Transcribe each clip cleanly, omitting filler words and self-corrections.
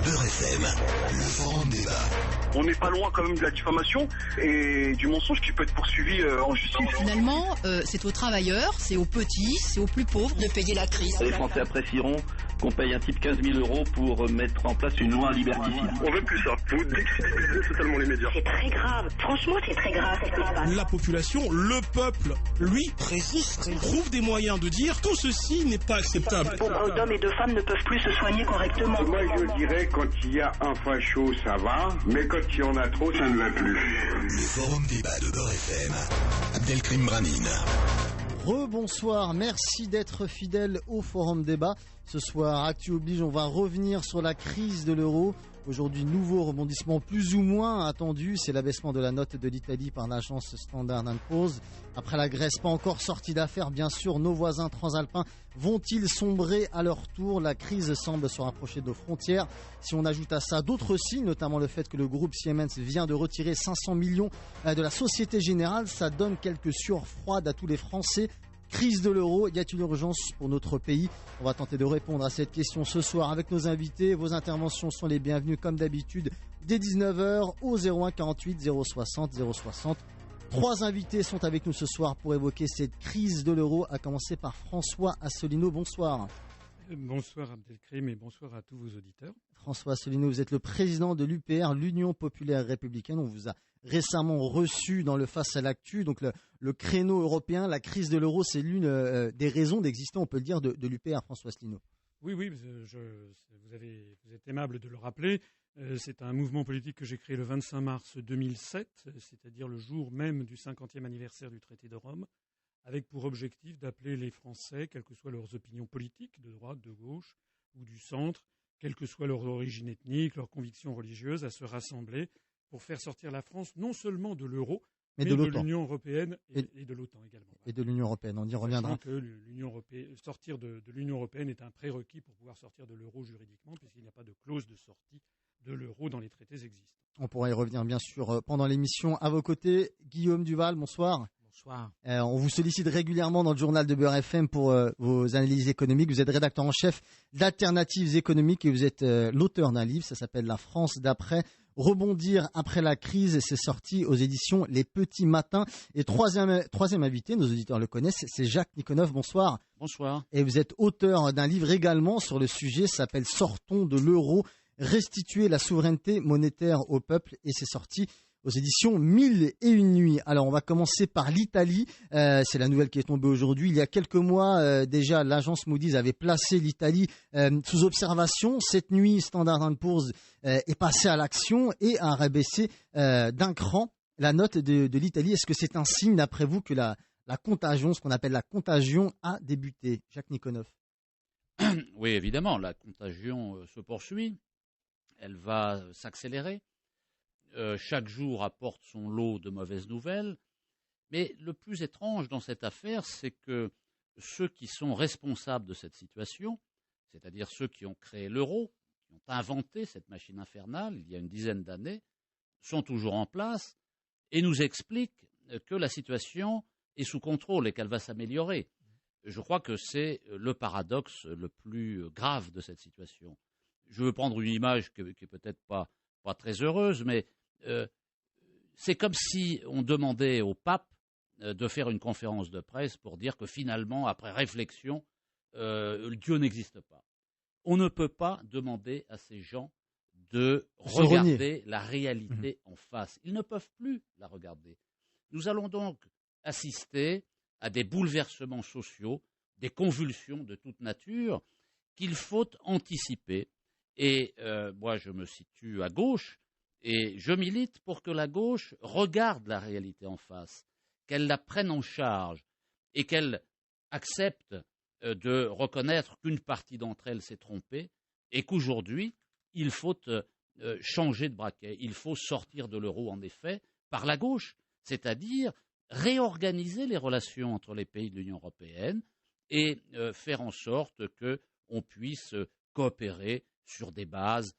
Beurre FM, le forum débat. On n'est pas loin quand même de la diffamation et du mensonge qui peut être poursuivi en justice. Finalement, c'est aux travailleurs, c'est aux petits, c'est aux plus pauvres de payer la crise. Les Français apprécieront qu'on paye un type 15 000 € pour mettre en place une loi liberticide. On veut plus ça. Vous décrédibilisez totalement les médias. C'est très grave. Franchement, c'est très grave ce qui se passe. La population, le peuple, lui, résiste. Trouve des moyens de dire tout ceci n'est pas acceptable. Beaucoup d'hommes et de femmes ne peuvent plus se soigner correctement. Moi, je dirais quand il y a un facho, ça va, mais quand il y en a trop, ça ne va plus. Le forum débat de Beurre FM, Abdelkrim Branine. Rebonsoir, merci d'être fidèle au Forum Débat. Ce soir, Actu oblige, on va revenir sur la crise de l'euro. Aujourd'hui, nouveau rebondissement plus ou moins attendu, c'est l'abaissement de la note de l'Italie par l'agence Standard & Poor's. Après la Grèce, pas encore sortie d'affaire, bien sûr, nos voisins transalpins vont-ils sombrer à leur tour? La crise semble se rapprocher de nos frontières. Si on ajoute à ça d'autres signes, notamment le fait que le groupe Siemens vient de retirer 500 millions de la Société Générale, ça donne quelques sueurs froides à tous les Français. Crise de l'euro, y a-t-il urgence pour notre pays? On va tenter de répondre à cette question ce soir avec nos invités. Vos interventions sont les bienvenues comme d'habitude dès 19h au 01 48 060 060. Trois invités sont avec nous ce soir pour évoquer cette crise de l'euro, à commencer par François Asselineau. Bonsoir. Bonsoir Abdelkrim et bonsoir à tous vos auditeurs. François Asselineau, vous êtes le président de l'UPR, l'Union Populaire Républicaine. On vous a récemment reçu dans le Face à l'actu. Donc le créneau européen, la crise de l'euro, c'est l'une des raisons d'exister, on peut le dire, de l'UPR, François Asselineau. Oui, vous êtes aimable de le rappeler. C'est un mouvement politique que j'ai créé le 25 mars 2007, c'est-à-dire le jour même du 50e anniversaire du traité de Rome, avec pour objectif d'appeler les Français, quelles que soient leurs opinions politiques, de droite, de gauche ou du centre, quelle que soit leur origine ethnique, leurs convictions religieuses, à se rassembler pour faire sortir la France non seulement de l'euro, mais de l'Union européenne et de l'OTAN également. Et de l'Union européenne, on y reviendra. Que sortir de l'Union européenne est un prérequis pour pouvoir sortir de l'euro juridiquement, puisqu'il n'y a pas de clause de sortie de l'euro dans les traités existants. On pourra y revenir bien sûr pendant l'émission. À vos côtés, Guillaume Duval, bonsoir. Bonsoir. On vous sollicite régulièrement dans le journal de Beurre FM pour vos analyses économiques. Vous êtes rédacteur en chef d'Alternatives économiques et vous êtes l'auteur d'un livre, ça s'appelle La France d'après. Rebondir après la crise, c'est sorti aux éditions Les Petits Matins. Et troisième invité, nos auditeurs le connaissent, c'est Jacques Nikonov. Bonsoir. Bonsoir. Et vous êtes auteur d'un livre également sur le sujet, ça s'appelle Sortons de l'euro, restituer la souveraineté monétaire au peuple. Et c'est sorti aux éditions 1001 nuits. Alors on va commencer par l'Italie, c'est la nouvelle qui est tombée aujourd'hui. Il y a quelques mois déjà, l'agence Moody's avait placé l'Italie sous observation. Cette nuit, Standard & Poor's est passé à l'action et a rabaissé d'un cran la note de l'Italie. Est-ce que c'est un signe d'après vous que la contagion, ce qu'on appelle la contagion, a débuté? Jacques Nikonov. Oui, évidemment, la contagion se poursuit. Elle va s'accélérer. Chaque jour apporte son lot de mauvaises nouvelles. Mais le plus étrange dans cette affaire, c'est que ceux qui sont responsables de cette situation, c'est-à-dire ceux qui ont créé l'euro, qui ont inventé cette machine infernale il y a une dizaine d'années, sont toujours en place et nous expliquent que la situation est sous contrôle et qu'elle va s'améliorer. Je crois que c'est le paradoxe le plus grave de cette situation. Je veux prendre une image qui est peut-être pas très heureuse, mais c'est comme si on demandait au pape de faire une conférence de presse pour dire que finalement, après réflexion, Dieu n'existe pas. On ne peut pas demander à ces gens de regarder la réalité en face. Ils ne peuvent plus la regarder. Nous allons donc assister à des bouleversements sociaux, des convulsions de toute nature qu'il faut anticiper. Et moi, je me situe à gauche. Et je milite pour que la gauche regarde la réalité en face, qu'elle la prenne en charge et qu'elle accepte de reconnaître qu'une partie d'entre elles s'est trompée et qu'aujourd'hui, il faut changer de braquet. Il faut sortir de l'euro, en effet, par la gauche, c'est-à-dire réorganiser les relations entre les pays de l'Union européenne et faire en sorte qu'on puisse coopérer sur des bases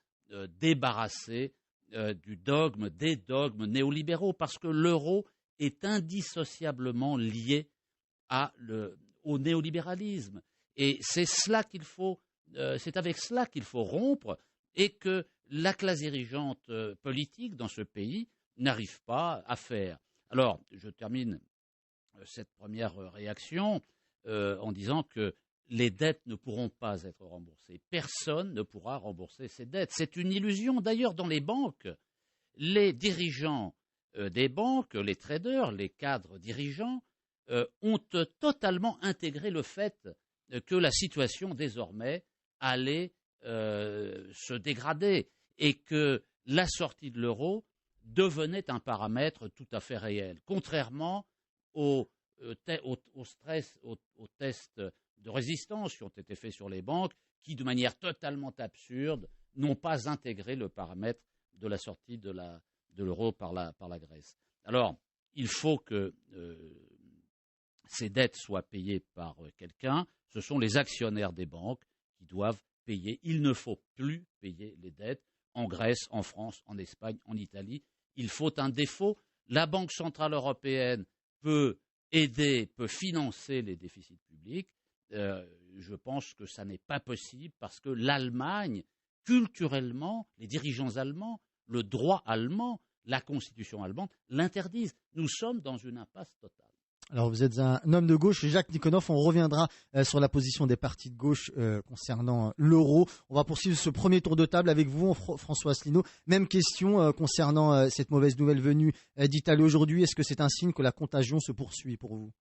débarrassées des dogmes néolibéraux, parce que l'euro est indissociablement lié au néolibéralisme. Et c'est avec cela qu'il faut rompre et que la classe dirigeante politique dans ce pays n'arrive pas à faire. Alors, je termine cette première réaction en disant que les dettes ne pourront pas être remboursées. Personne ne pourra rembourser ces dettes. C'est une illusion. D'ailleurs, dans les banques, les dirigeants des banques, les traders, les cadres dirigeants, ont totalement intégré le fait que la situation désormais allait se dégrader et que la sortie de l'euro devenait un paramètre tout à fait réel, contrairement aux tests de résistance qui ont été faits sur les banques, qui, de manière totalement absurde, n'ont pas intégré le paramètre de la sortie de l'euro par la Grèce. Alors, il faut que ces dettes soient payées par quelqu'un. Ce sont les actionnaires des banques qui doivent payer. Il ne faut plus payer les dettes en Grèce, en France, en Espagne, en Italie. Il faut un défaut. La Banque centrale européenne peut aider, peut financer les déficits publics. Je pense que ça n'est pas possible parce que l'Allemagne, culturellement, les dirigeants allemands, le droit allemand, la constitution allemande l'interdisent. Nous sommes dans une impasse totale. Alors vous êtes un homme de gauche, Jacques Nikonov, on reviendra sur la position des partis de gauche concernant l'euro. On va poursuivre ce premier tour de table avec vous, François Asselineau. Même question concernant cette mauvaise nouvelle venue d'Italie aujourd'hui. Est-ce que c'est un signe que la contagion se poursuit pour vous ?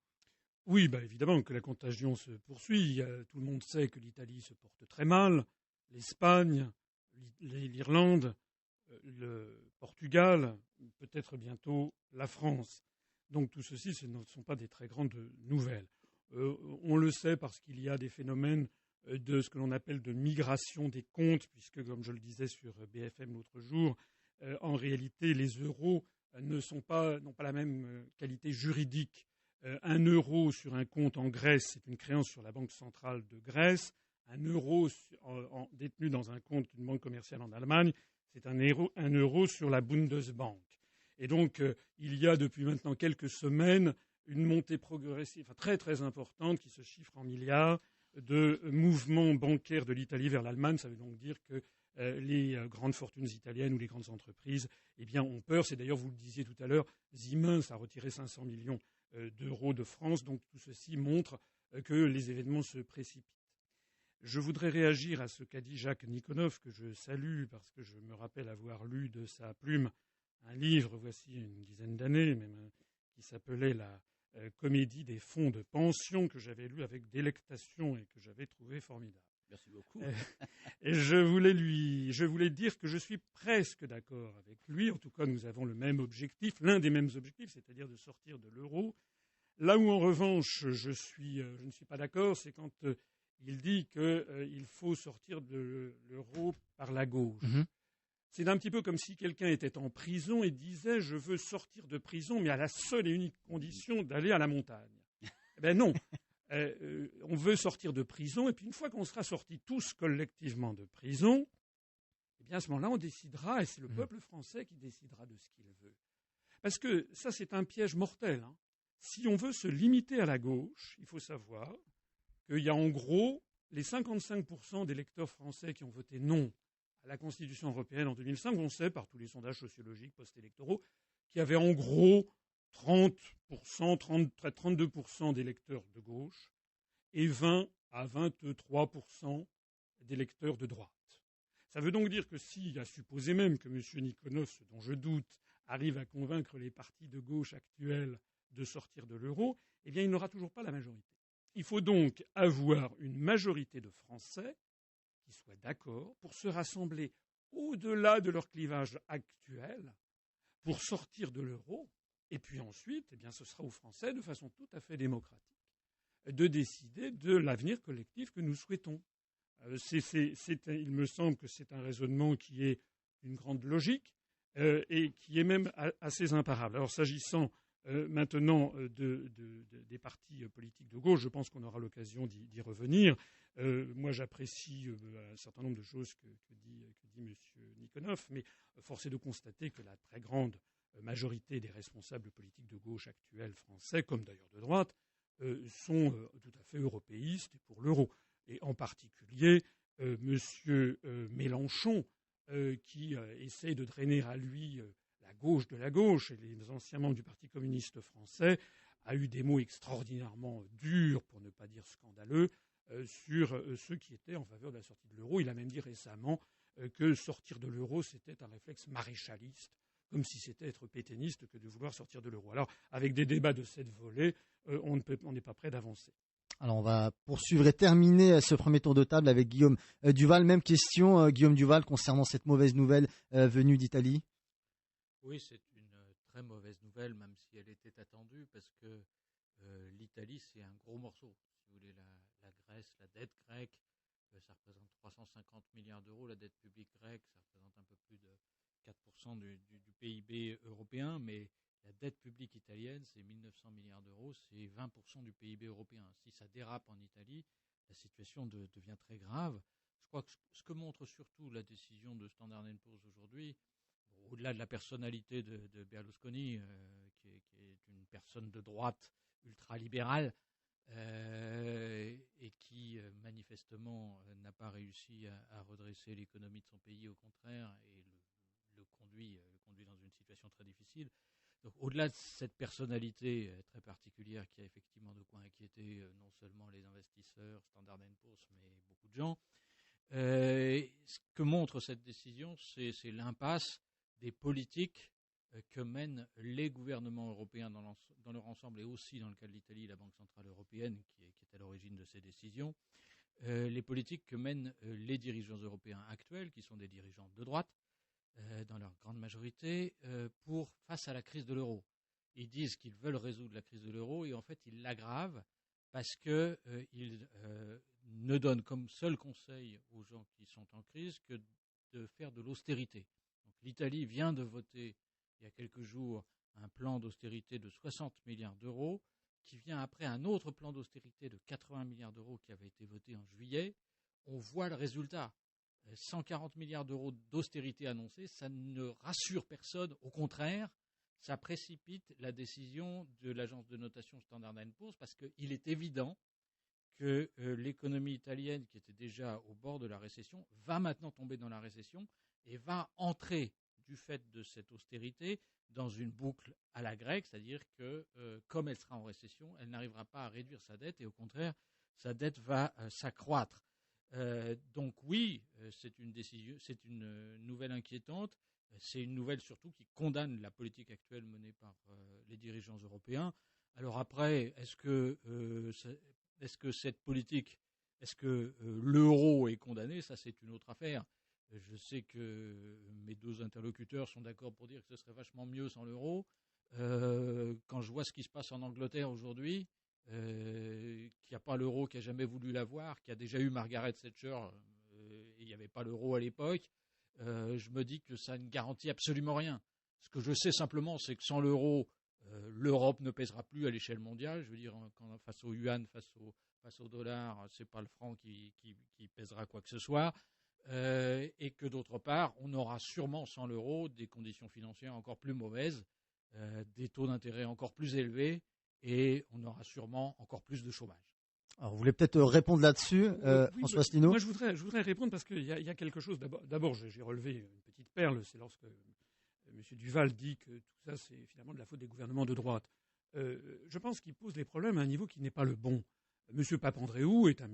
Oui, évidemment que la contagion se poursuit. Tout le monde sait que l'Italie se porte très mal, l'Espagne, l'Irlande, le Portugal, peut-être bientôt la France. Donc tout ceci, ce ne sont pas des très grandes nouvelles. On le sait parce qu'il y a des phénomènes de ce que l'on appelle de migration des comptes, puisque, comme je le disais sur BFM l'autre jour, en réalité, les euros n'ont pas la même qualité juridique. Un euro sur un compte en Grèce, c'est une créance sur la Banque centrale de Grèce. Un euro détenu dans un compte d'une banque commerciale en Allemagne, c'est un euro sur la Bundesbank. Et donc, il y a depuis maintenant quelques semaines une montée progressive, très très importante, qui se chiffre en milliards, de mouvements bancaires de l'Italie vers l'Allemagne. Ça veut donc dire que les grandes fortunes italiennes ou les grandes entreprises ont peur. C'est d'ailleurs, vous le disiez tout à l'heure, Siemens a retiré 500 millions d'euros de France. Donc tout ceci montre que les événements se précipitent. Je voudrais réagir à ce qu'a dit Jacques Nikonov, que je salue parce que je me rappelle avoir lu de sa plume un livre, voici une dizaine d'années, même, qui s'appelait La comédie des fonds de pension, que j'avais lu avec délectation et que j'avais trouvé formidable. Merci beaucoup. Et je voulais dire que je suis presque d'accord avec lui. En tout cas, nous avons le même objectif, l'un des mêmes objectifs, c'est-à-dire de sortir de l'euro. Là où, en revanche, je ne suis pas d'accord, c'est quand il dit qu'il faut sortir de l'euro par la gauche. Mm-hmm. C'est un petit peu comme si quelqu'un était en prison et disait « je veux sortir de prison, mais à la seule et unique condition d'aller à la montagne ». Eh bien non, on veut sortir de prison, et puis une fois qu'on sera sortis tous collectivement de prison, eh bien à ce moment-là, on décidera, et c'est le peuple français qui décidera de ce qu'il veut. Parce que ça, c'est un piège mortel. Hein. Si on veut se limiter à la gauche, il faut savoir qu'il y a en gros les 55% d'électeurs français qui ont voté non à la Constitution européenne en 2005, on sait par tous les sondages sociologiques post-électoraux qu'il y avait en gros 32% d'électeurs de gauche et 20 à 23% d'électeurs de droite. Ça veut donc dire que s'il y a supposé même que M. Nikonov, dont je doute, arrive à convaincre les partis de gauche actuels de sortir de l'euro, eh bien il n'aura toujours pas la majorité. Il faut donc avoir une majorité de Français qui soient d'accord pour se rassembler au-delà de leur clivage actuel, pour sortir de l'euro, et puis ensuite, eh bien, ce sera aux Français, de façon tout à fait démocratique, de décider de l'avenir collectif que nous souhaitons. Il me semble que c'est un raisonnement qui est d'une grande logique et qui est même assez imparable. Alors, s'agissant maintenant des partis politiques de gauche, je pense qu'on aura l'occasion d'y revenir. Moi, j'apprécie un certain nombre de choses que dit M. Nikonov, mais force est de constater que la très grande majorité des responsables politiques de gauche actuels français, comme d'ailleurs de droite, sont tout à fait européistes et pour l'euro. Et en particulier, M. Mélenchon qui essaie de drainer à lui la gauche de la gauche, et les anciens membres du Parti communiste français, a eu des mots extraordinairement durs, pour ne pas dire scandaleux, sur ceux qui étaient en faveur de la sortie de l'euro. Il a même dit récemment que sortir de l'euro, c'était un réflexe maréchaliste, comme si c'était être pétainiste que de vouloir sortir de l'euro. Alors, avec des débats de cette volée, on n'est pas prêt d'avancer. Alors, on va poursuivre et terminer ce premier tour de table avec Guillaume Duval. Même question, Guillaume Duval, concernant cette mauvaise nouvelle venue d'Italie. Oui, c'est une très mauvaise nouvelle, même si elle était attendue, parce que l'Italie, c'est un gros morceau. Si vous voulez, la Grèce, la dette grecque, ça représente 350 milliards d'euros. La dette publique grecque, ça représente un peu plus de 4% du PIB européen, mais la dette publique italienne, c'est 1900 milliards d'euros, c'est 20% du PIB européen. Si ça dérape en Italie, la situation devient très grave. Je crois que ce que montre surtout la décision de Standard & Poor's aujourd'hui, au-delà de la personnalité de Berlusconi, qui est une personne de droite ultralibérale, et qui manifestement n'a pas réussi à redresser l'économie de son pays, au contraire, et le conduit dans une situation très difficile. Donc, au-delà de cette personnalité très particulière qui a effectivement de quoi inquiéter non seulement les investisseurs, Standard & Poor's, mais beaucoup de gens, ce que montre cette décision, c'est l'impasse des politiques que mènent les gouvernements européens dans leur ensemble, et aussi dans le cas de l'Italie, la Banque Centrale Européenne, qui est à l'origine de ces décisions, les politiques que mènent les dirigeants européens actuels, qui sont des dirigeants de droite, dans leur grande majorité, face à la crise de l'euro. Ils disent qu'ils veulent résoudre la crise de l'euro, et en fait, ils l'aggravent parce qu'ils ne donnent comme seul conseil aux gens qui sont en crise que de faire de l'austérité. Donc, l'Italie vient de voter, il y a quelques jours, un plan d'austérité de 60 milliards d'euros, qui vient après un autre plan d'austérité de 80 milliards d'euros qui avait été voté en juillet. On voit le résultat. 140 milliards d'euros d'austérité annoncés, ça ne rassure personne. Au contraire, ça précipite la décision de l'agence de notation Standard & Poor's, parce qu'il est évident que l'économie italienne, qui était déjà au bord de la récession, va maintenant tomber dans la récession et va entrer, du fait de cette austérité, dans une boucle à la grecque, c'est-à-dire que comme elle sera en récession, elle n'arrivera pas à réduire sa dette, et au contraire, sa dette va s'accroître. Donc oui, c'est une nouvelle inquiétante. C'est une nouvelle surtout qui condamne la politique actuelle menée par les dirigeants européens. Alors après, est-ce que cette politique, est-ce que l'euro est condamné? Ça, c'est une autre affaire. Je sais que mes deux interlocuteurs sont d'accord pour dire que ce serait vachement mieux sans l'euro. Quand je vois ce qui se passe en Angleterre aujourd'hui, qui n'a pas l'euro, qui n'a jamais voulu l'avoir, qui a déjà eu Margaret Thatcher, et il n'y avait pas l'euro à l'époque, je me dis que ça ne garantit absolument rien. Ce que je sais simplement, c'est que sans l'euro, l'Europe ne pèsera plus à l'échelle mondiale. Je veux dire, face au yuan, face au dollar, c'est pas le franc qui pèsera quoi que ce soit. Et que d'autre part, on aura sûrement sans l'euro des conditions financières encore plus mauvaises, des taux d'intérêt encore plus élevés, et on aura sûrement encore plus de chômage. Alors, vous voulez peut-être répondre là-dessus, François Asselineau? Moi, je voudrais répondre parce qu'il y a quelque chose. D'abord, j'ai relevé une petite perle, c'est lorsque M. Duval dit que tout ça, c'est finalement de la faute des gouvernements de droite. Je pense qu'il pose les problèmes à un niveau qui n'est pas le bon. M. Papandréou est un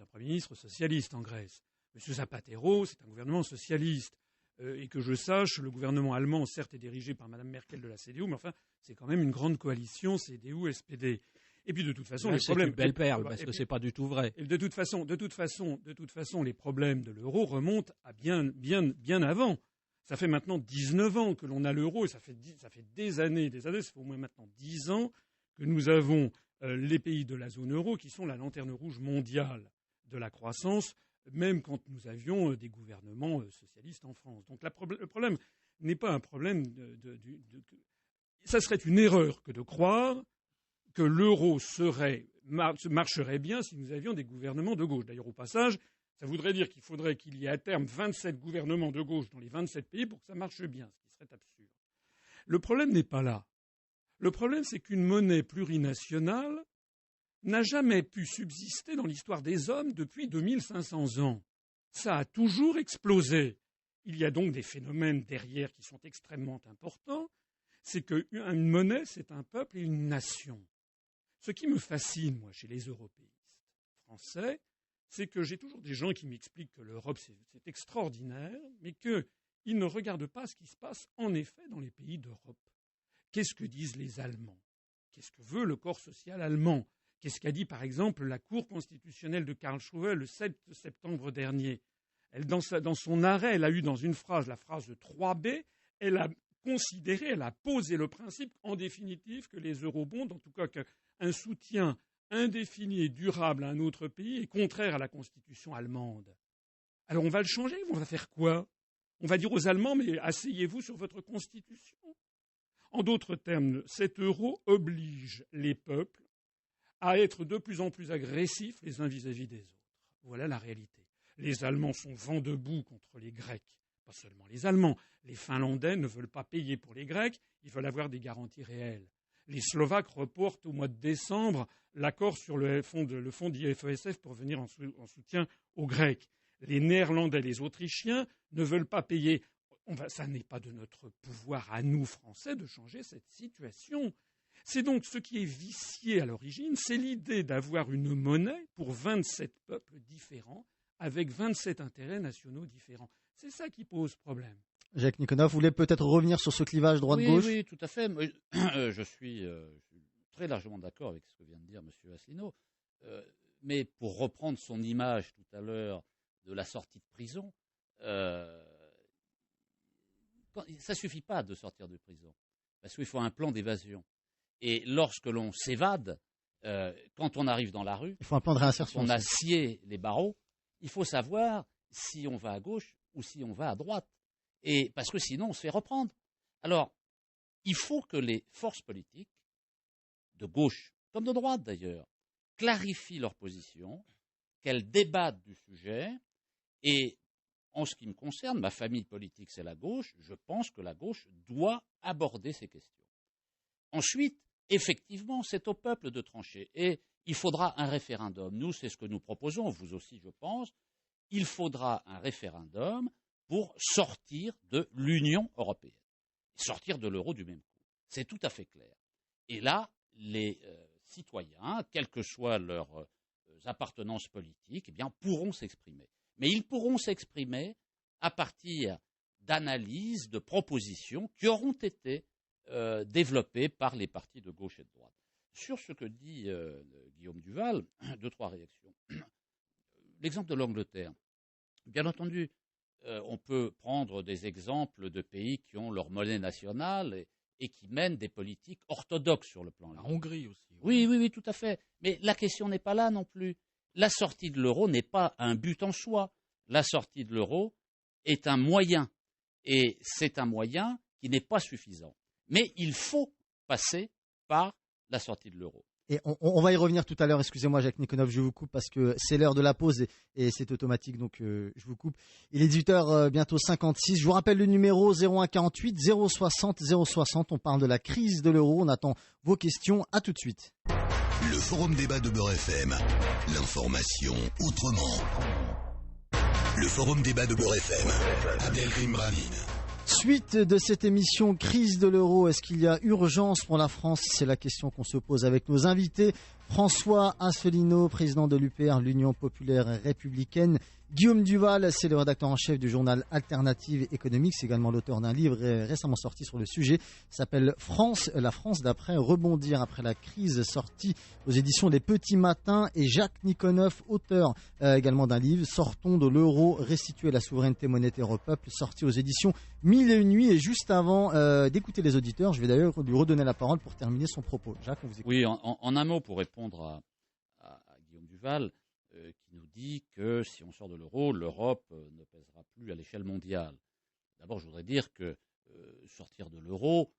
Premier ministre socialiste en Grèce. M. Zapatero, c'est un gouvernement socialiste. Et que je sache, le gouvernement allemand, certes, est dirigé par Mme Merkel de la CDU, mais enfin, c'est quand même une grande coalition CDU-SPD. Et puis, de toute façon, là, les problèmes... C'est une belle perle, parce que c'est pas du tout vrai. Et de toute façon, les problèmes de l'euro remontent à bien avant. Ça fait maintenant 19 ans que l'on a l'euro, et ça fait des années, ça fait au moins maintenant 10 ans que nous avons les pays de la zone euro qui sont la lanterne rouge mondiale de la croissance, même quand nous avions des gouvernements socialistes en France. Donc le problème n'est pas un problème ça serait une erreur que de croire que l'euro marcherait bien si nous avions des gouvernements de gauche. D'ailleurs, au passage, ça voudrait dire qu'il faudrait qu'il y ait à terme 27 gouvernements de gauche dans les 27 pays pour que ça marche bien, ce qui serait absurde. Le problème n'est pas là. Le problème, c'est qu'une monnaie plurinationale n'a jamais pu subsister dans l'histoire des hommes depuis 2500 ans. Ça a toujours explosé. il y a donc des phénomènes derrière qui sont extrêmement importants. C'est qu'une monnaie, c'est un peuple et une nation. Ce qui me fascine, moi, chez les européistes français, c'est que j'ai toujours des gens qui m'expliquent que l'Europe, c'est extraordinaire, mais qu'ils ne regardent pas ce qui se passe, en effet, dans les pays d'Europe. Qu'est-ce que disent les Allemands? Qu'est-ce que veut le corps social allemand? Qu'est-ce qu'a dit, par exemple, la Cour constitutionnelle de Karlsruhe le 7 septembre dernier? Dans son arrêt, elle a eu dans une phrase, la phrase 3B, elle a considéré, elle a posé le principe, en définitive, que les eurobonds, en tout cas qu'un soutien indéfini et durable à un autre pays est contraire à la Constitution allemande. Alors on va le changer, on va faire quoi? On va dire aux Allemands, mais asseyez-vous sur votre Constitution. En d'autres termes, cet euro oblige les peuples à être de plus en plus agressifs les uns vis-à-vis des autres. Voilà la réalité. Les Allemands sont vent debout contre les Grecs. Pas seulement les Allemands. Les Finlandais ne veulent pas payer pour les Grecs, ils veulent avoir des garanties réelles. Les Slovaques reportent au mois de décembre l'accord sur le fonds d'IFESF pour venir en soutien aux Grecs. Les Néerlandais, les Autrichiens ne veulent pas payer. Ça n'est pas de notre pouvoir à nous, Français, de changer cette situation. C'est donc ce qui est vicié à l'origine, c'est l'idée d'avoir une monnaie pour 27 peuples différents, avec 27 intérêts nationaux différents. C'est ça qui pose problème. Jacques Nikonov, vous voulez peut-être revenir sur ce clivage droite-gauche? Oui, tout à fait. Je suis très largement d'accord avec ce que vient de dire M. Asselineau. Mais pour reprendre son image tout à l'heure de la sortie de prison, ça ne suffit pas de sortir de prison, parce qu'il faut un plan d'évasion. Et lorsque l'on s'évade, quand on arrive dans la rue, il faut un plan de réinsertion. On a scié les barreaux, il faut savoir si on va à gauche ou si on va à droite. Et parce que sinon, on se fait reprendre. Alors, il faut que les forces politiques, de gauche comme de droite d'ailleurs, clarifient leur position, qu'elles débattent du sujet. Et en ce qui me concerne, ma famille politique, c'est la gauche. Je pense que la gauche doit aborder ces questions. Ensuite, effectivement, c'est au peuple de trancher. Et il faudra un référendum. Nous, c'est ce que nous proposons, vous aussi, je pense. Il faudra un référendum pour sortir de l'Union européenne, sortir de l'euro du même coup. C'est tout à fait clair. Et là, les citoyens, quelles que soient leurs appartenances politiques, eh bien, pourront s'exprimer. Mais ils pourront s'exprimer à partir d'analyses, de propositions qui auront été développées par les partis de gauche et de droite. Sur ce que dit Guillaume Duval, 2-3 réactions. L'exemple de l'Angleterre. Bien entendu, on peut prendre des exemples de pays qui ont leur monnaie nationale et qui mènent des politiques orthodoxes sur le plan. La Hongrie aussi. Oui, tout à fait. Mais la question n'est pas là non plus. La sortie de l'euro n'est pas un but en soi. La sortie de l'euro est un moyen. Et c'est un moyen qui n'est pas suffisant. Mais il faut passer par la sortie de l'euro. Et on va y revenir tout à l'heure. Excusez-moi, Jacques Nikonov, je vous coupe parce que c'est l'heure de la pause et c'est automatique, donc je vous coupe. Il est 18h, bientôt 56. Je vous rappelle le numéro 0148 060 060. On parle de la crise de l'euro. On attend vos questions. À tout de suite. Le forum débat de Beurre FM. L'information autrement. Le forum débat de Beurre FM. Abdelkrim Bramine. Suite de cette émission Crise de l'euro, est-ce qu'il y a urgence pour la France? C'est la question qu'on se pose avec nos invités. François Asselineau, président de l'UPR, l'Union populaire républicaine. Guillaume Duval, c'est le rédacteur en chef du journal Alternative économique. C'est également l'auteur d'un livre récemment sorti sur le sujet. Il s'appelle France, la France d'après, rebondir après la crise, sorti aux éditions Les Petits Matins. Et Jacques Nikonov, auteur également d'un livre, Sortons de l'euro, restituer la souveraineté monétaire au peuple, sorti aux éditions 1001 nuits. Et juste avant d'écouter les auditeurs, je vais d'ailleurs lui redonner la parole pour terminer son propos. Jacques, on vous écoute. Oui, en un mot pour répondre à Guillaume Duval, qui nous dit que si on sort de l'euro, l'Europe ne pèsera plus à l'échelle mondiale. D'abord, je voudrais dire que sortir de l'euro,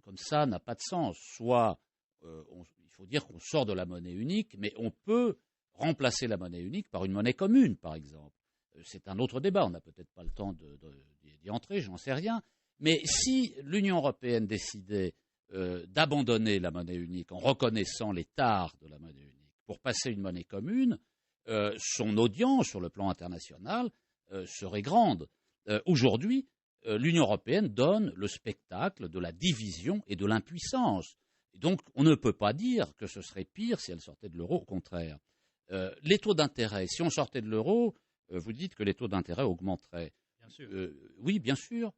comme ça, n'a pas de sens. Soit, il faut dire qu'on sort de la monnaie unique, mais on peut remplacer la monnaie unique par une monnaie commune, par exemple. C'est un autre débat, on n'a peut-être pas le temps d'y entrer, j'en sais rien. Mais si l'Union européenne décidait d'abandonner la monnaie unique en reconnaissant les tares de la monnaie unique, pour passer une monnaie commune, son audience sur le plan international serait grande. aujourd'hui, l'Union européenne donne le spectacle de la division et de l'impuissance. Et donc, on ne peut pas dire que ce serait pire si elle sortait de l'euro, au contraire. Les taux d'intérêt, si on sortait de l'euro, vous dites que les taux d'intérêt augmenteraient. Bien sûr. Oui, bien sûr.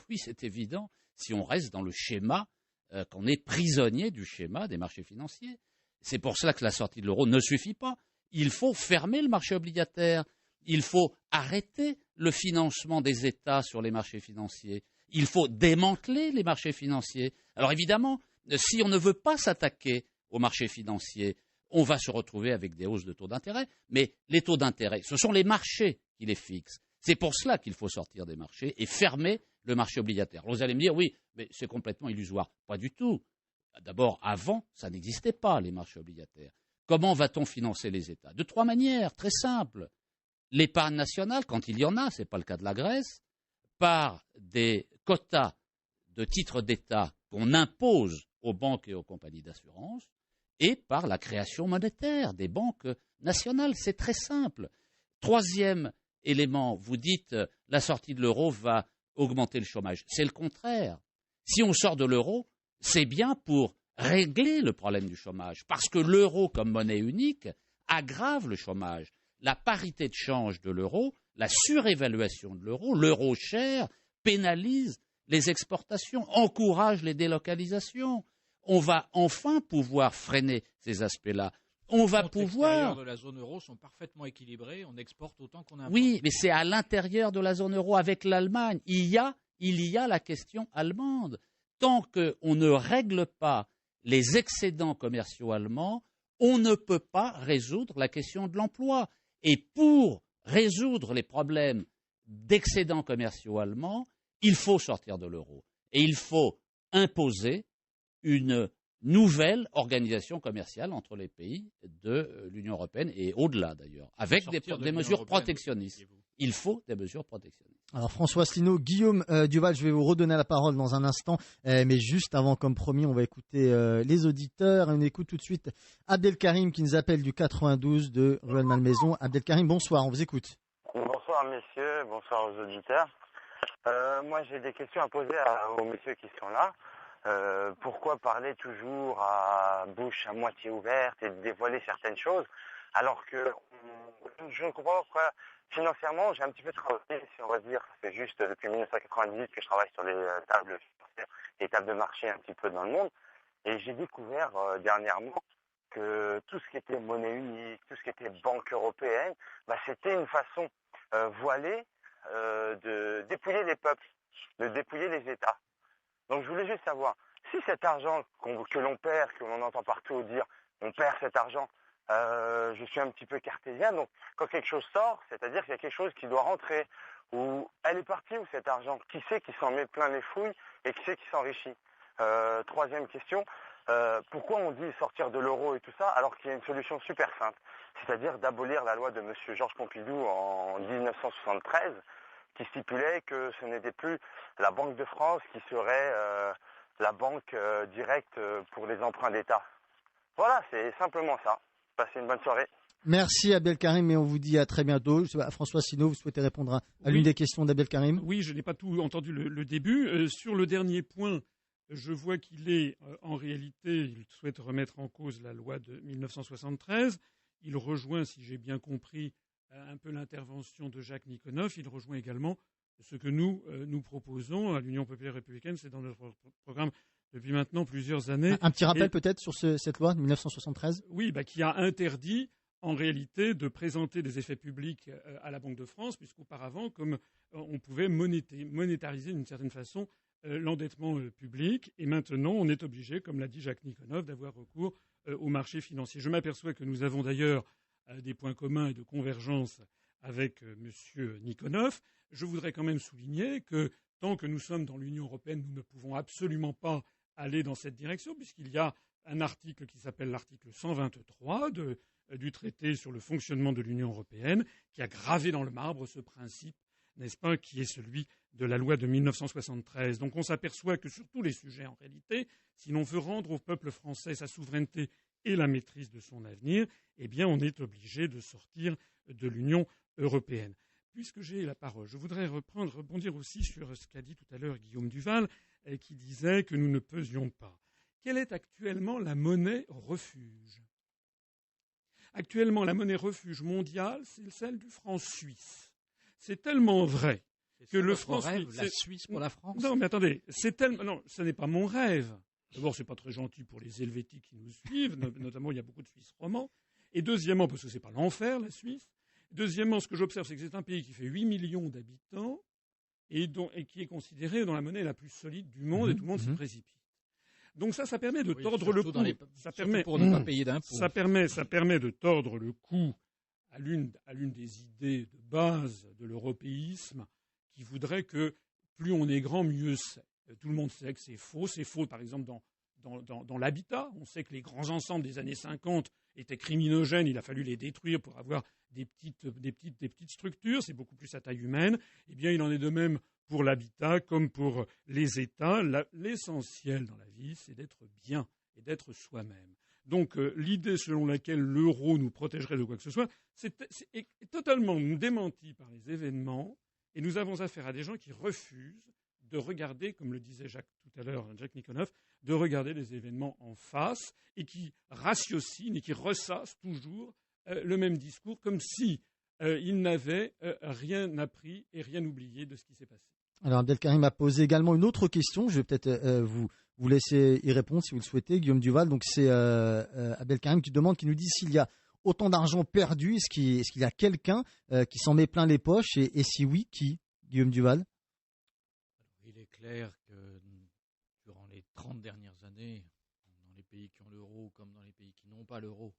Oui, c'est évident. Si on reste dans le schéma, qu'on est prisonnier du schéma des marchés financiers. C'est pour cela que la sortie de l'euro ne suffit pas. Il faut fermer le marché obligataire. Il faut arrêter le financement des États sur les marchés financiers. Il faut démanteler les marchés financiers. Alors évidemment, si on ne veut pas s'attaquer aux marchés financiers, on va se retrouver avec des hausses de taux d'intérêt. Mais les taux d'intérêt, ce sont les marchés qui les fixent. C'est pour cela qu'il faut sortir des marchés et fermer le marché obligataire. Alors vous allez me dire, oui, mais c'est complètement illusoire. Pas du tout. D'abord, avant, ça n'existait pas, les marchés obligataires. Comment va-t-on financer les États? De 3 manières, très simples. L'épargne nationale, quand il y en a, ce n'est pas le cas de la Grèce, par des quotas de titres d'État qu'on impose aux banques et aux compagnies d'assurance, et par la création monétaire des banques nationales. C'est très simple. Troisième élément, vous dites la sortie de l'euro va augmenter le chômage. C'est le contraire. Si on sort de l'euro, c'est bien pour régler le problème du chômage, parce que l'euro comme monnaie unique aggrave le chômage. La parité de change de l'euro, la surévaluation de l'euro cher, pénalise les exportations, encourage les délocalisations. On va enfin pouvoir freiner ces aspects-là. On va pouvoir. Les comptes extérieurs de la zone euro sont parfaitement équilibrés. On exporte autant qu'on importe. Oui, mais c'est à l'intérieur de la zone euro avec l'Allemagne. Il y a la question allemande. Tant qu'on ne règle pas les excédents commerciaux allemands, on ne peut pas résoudre la question de l'emploi. Et pour résoudre les problèmes d'excédents commerciaux allemands, il faut sortir de l'euro. Et il faut imposer une nouvelle organisation commerciale entre les pays de l'Union européenne et au-delà d'ailleurs, avec des mesures protectionnistes. Il faut des mesures protectionnistes. Alors François Asselineau, Guillaume Duval, je vais vous redonner la parole dans un instant, mais juste avant, comme promis, on va écouter les auditeurs. On écoute tout de suite Abdelkarim qui nous appelle du 92 de Rueil-Malmaison. Abdelkarim, bonsoir, on vous écoute. Bonsoir messieurs, bonsoir aux auditeurs. Moi j'ai des questions à poser aux messieurs qui sont là. Pourquoi parler toujours à bouche à moitié ouverte et dévoiler certaines choses alors que je ne comprends pas pourquoi financièrement j'ai un petit peu travaillé, si on va dire, ça fait juste depuis 1998 que je travaille sur les tables de marché un petit peu dans le monde et j'ai découvert dernièrement que tout ce qui était monnaie unique, tout ce qui était banque européenne, c'était une façon voilée de dépouiller les peuples, de dépouiller les États. Donc je voulais juste savoir, si cet argent que l'on perd, que l'on entend partout dire, on perd cet argent, je suis un petit peu cartésien, donc quand quelque chose sort, c'est-à-dire qu'il y a quelque chose qui doit rentrer, ou elle est partie où cet argent? Qui c'est qui s'en met plein les fouilles et qui c'est qui s'enrichit? Troisième question, pourquoi on dit sortir de l'euro et tout ça alors qu'il y a une solution super simple, c'est-à-dire d'abolir la loi de M. Georges Pompidou en 1973 qui stipulait que ce n'était plus la Banque de France qui serait la banque directe pour les emprunts d'État. Voilà, c'est simplement ça. Passez une bonne soirée. Merci Abdelkarim et on vous dit à très bientôt. François Asselineau, vous souhaitez répondre à l'une des questions d'Abdelkarim? Oui, je n'ai pas tout entendu le début. Sur le dernier point, je vois qu'il est en réalité, il souhaite remettre en cause la loi de 1973. Il rejoint, si j'ai bien compris, un peu l'intervention de Jacques Nikonov. Il rejoint également ce que nous proposons à l'Union populaire républicaine. C'est dans notre programme depuis maintenant plusieurs années. Un petit rappel peut-être sur cette loi de 1973? Oui, qui a interdit en réalité de présenter des effets publics à la Banque de France, puisqu'auparavant, comme on pouvait monétariser d'une certaine façon l'endettement public, et maintenant on est obligé, comme l'a dit Jacques Nikonov, d'avoir recours aux marchés financiers. Je m'aperçois que nous avons d'ailleurs des points communs et de convergence avec M. Nikonov. Je voudrais quand même souligner que tant que nous sommes dans l'Union européenne, nous ne pouvons absolument pas aller dans cette direction, puisqu'il y a un article qui s'appelle l'article 123 du traité sur le fonctionnement de l'Union européenne, qui a gravé dans le marbre ce principe, n'est-ce pas, qui est celui de la loi de 1973. Donc on s'aperçoit que sur tous les sujets, en réalité, si l'on veut rendre au peuple français sa souveraineté et la maîtrise de son avenir, eh bien on est obligé de sortir de l'Union européenne. puisque j'ai la parole, je voudrais rebondir aussi sur ce qu'a dit tout à l'heure Guillaume Duval, qui disait que nous ne pesions pas. Quelle est actuellement la monnaie refuge ? Actuellement, la monnaie refuge mondiale, c'est celle du franc suisse. C'est tellement vrai que le franc suisse... La Suisse pour la France ? Non, mais attendez, non, ce n'est pas mon rêve. D'abord, c'est pas très gentil pour les Helvétiques qui nous suivent, notamment il y a beaucoup de Suisses romans. Et deuxièmement, parce que c'est pas l'enfer, la Suisse. Deuxièmement, ce que j'observe, c'est que c'est un pays qui fait 8 millions d'habitants et qui est considéré dans la monnaie la plus solide du monde, et tout le monde s'y précipite. Donc ça permet de tordre le cou. Ça permet pour ne pas payer d'impôts. Ça permet de tordre le cou à l'une des idées de base de l'européisme qui voudrait que plus on est grand, mieux c'est. Tout le monde sait que c'est faux. C'est faux, par exemple, dans l'habitat. On sait que les grands ensembles des années 50 étaient criminogènes. Il a fallu les détruire pour avoir des petites structures. C'est beaucoup plus à taille humaine. Eh bien, il en est de même pour l'habitat comme pour les États. L'essentiel dans la vie, c'est d'être bien et d'être soi-même. Donc, l'idée selon laquelle l'euro nous protégerait de quoi que ce soit, est totalement démentie par les événements. Et nous avons affaire à des gens qui refusent de regarder, comme le disait tout à l'heure Jacques Nikonoff, de regarder les événements en face et qui ratiocinent et qui ressassent toujours le même discours, comme si ils n'avaient rien appris et rien oublié de ce qui s'est passé. Alors Abdelkarim a posé également une autre question. Je vais peut-être vous laisser y répondre si vous le souhaitez, Guillaume Duval. Donc c'est Abdelkarim qui nous dit s'il y a autant d'argent perdu, est-ce qu'il y a quelqu'un qui s'en met plein les poches et si oui, qui, Guillaume Duval? Il est clair que durant les 30 dernières années, dans les pays qui ont l'euro comme dans les pays qui n'ont pas l'euro,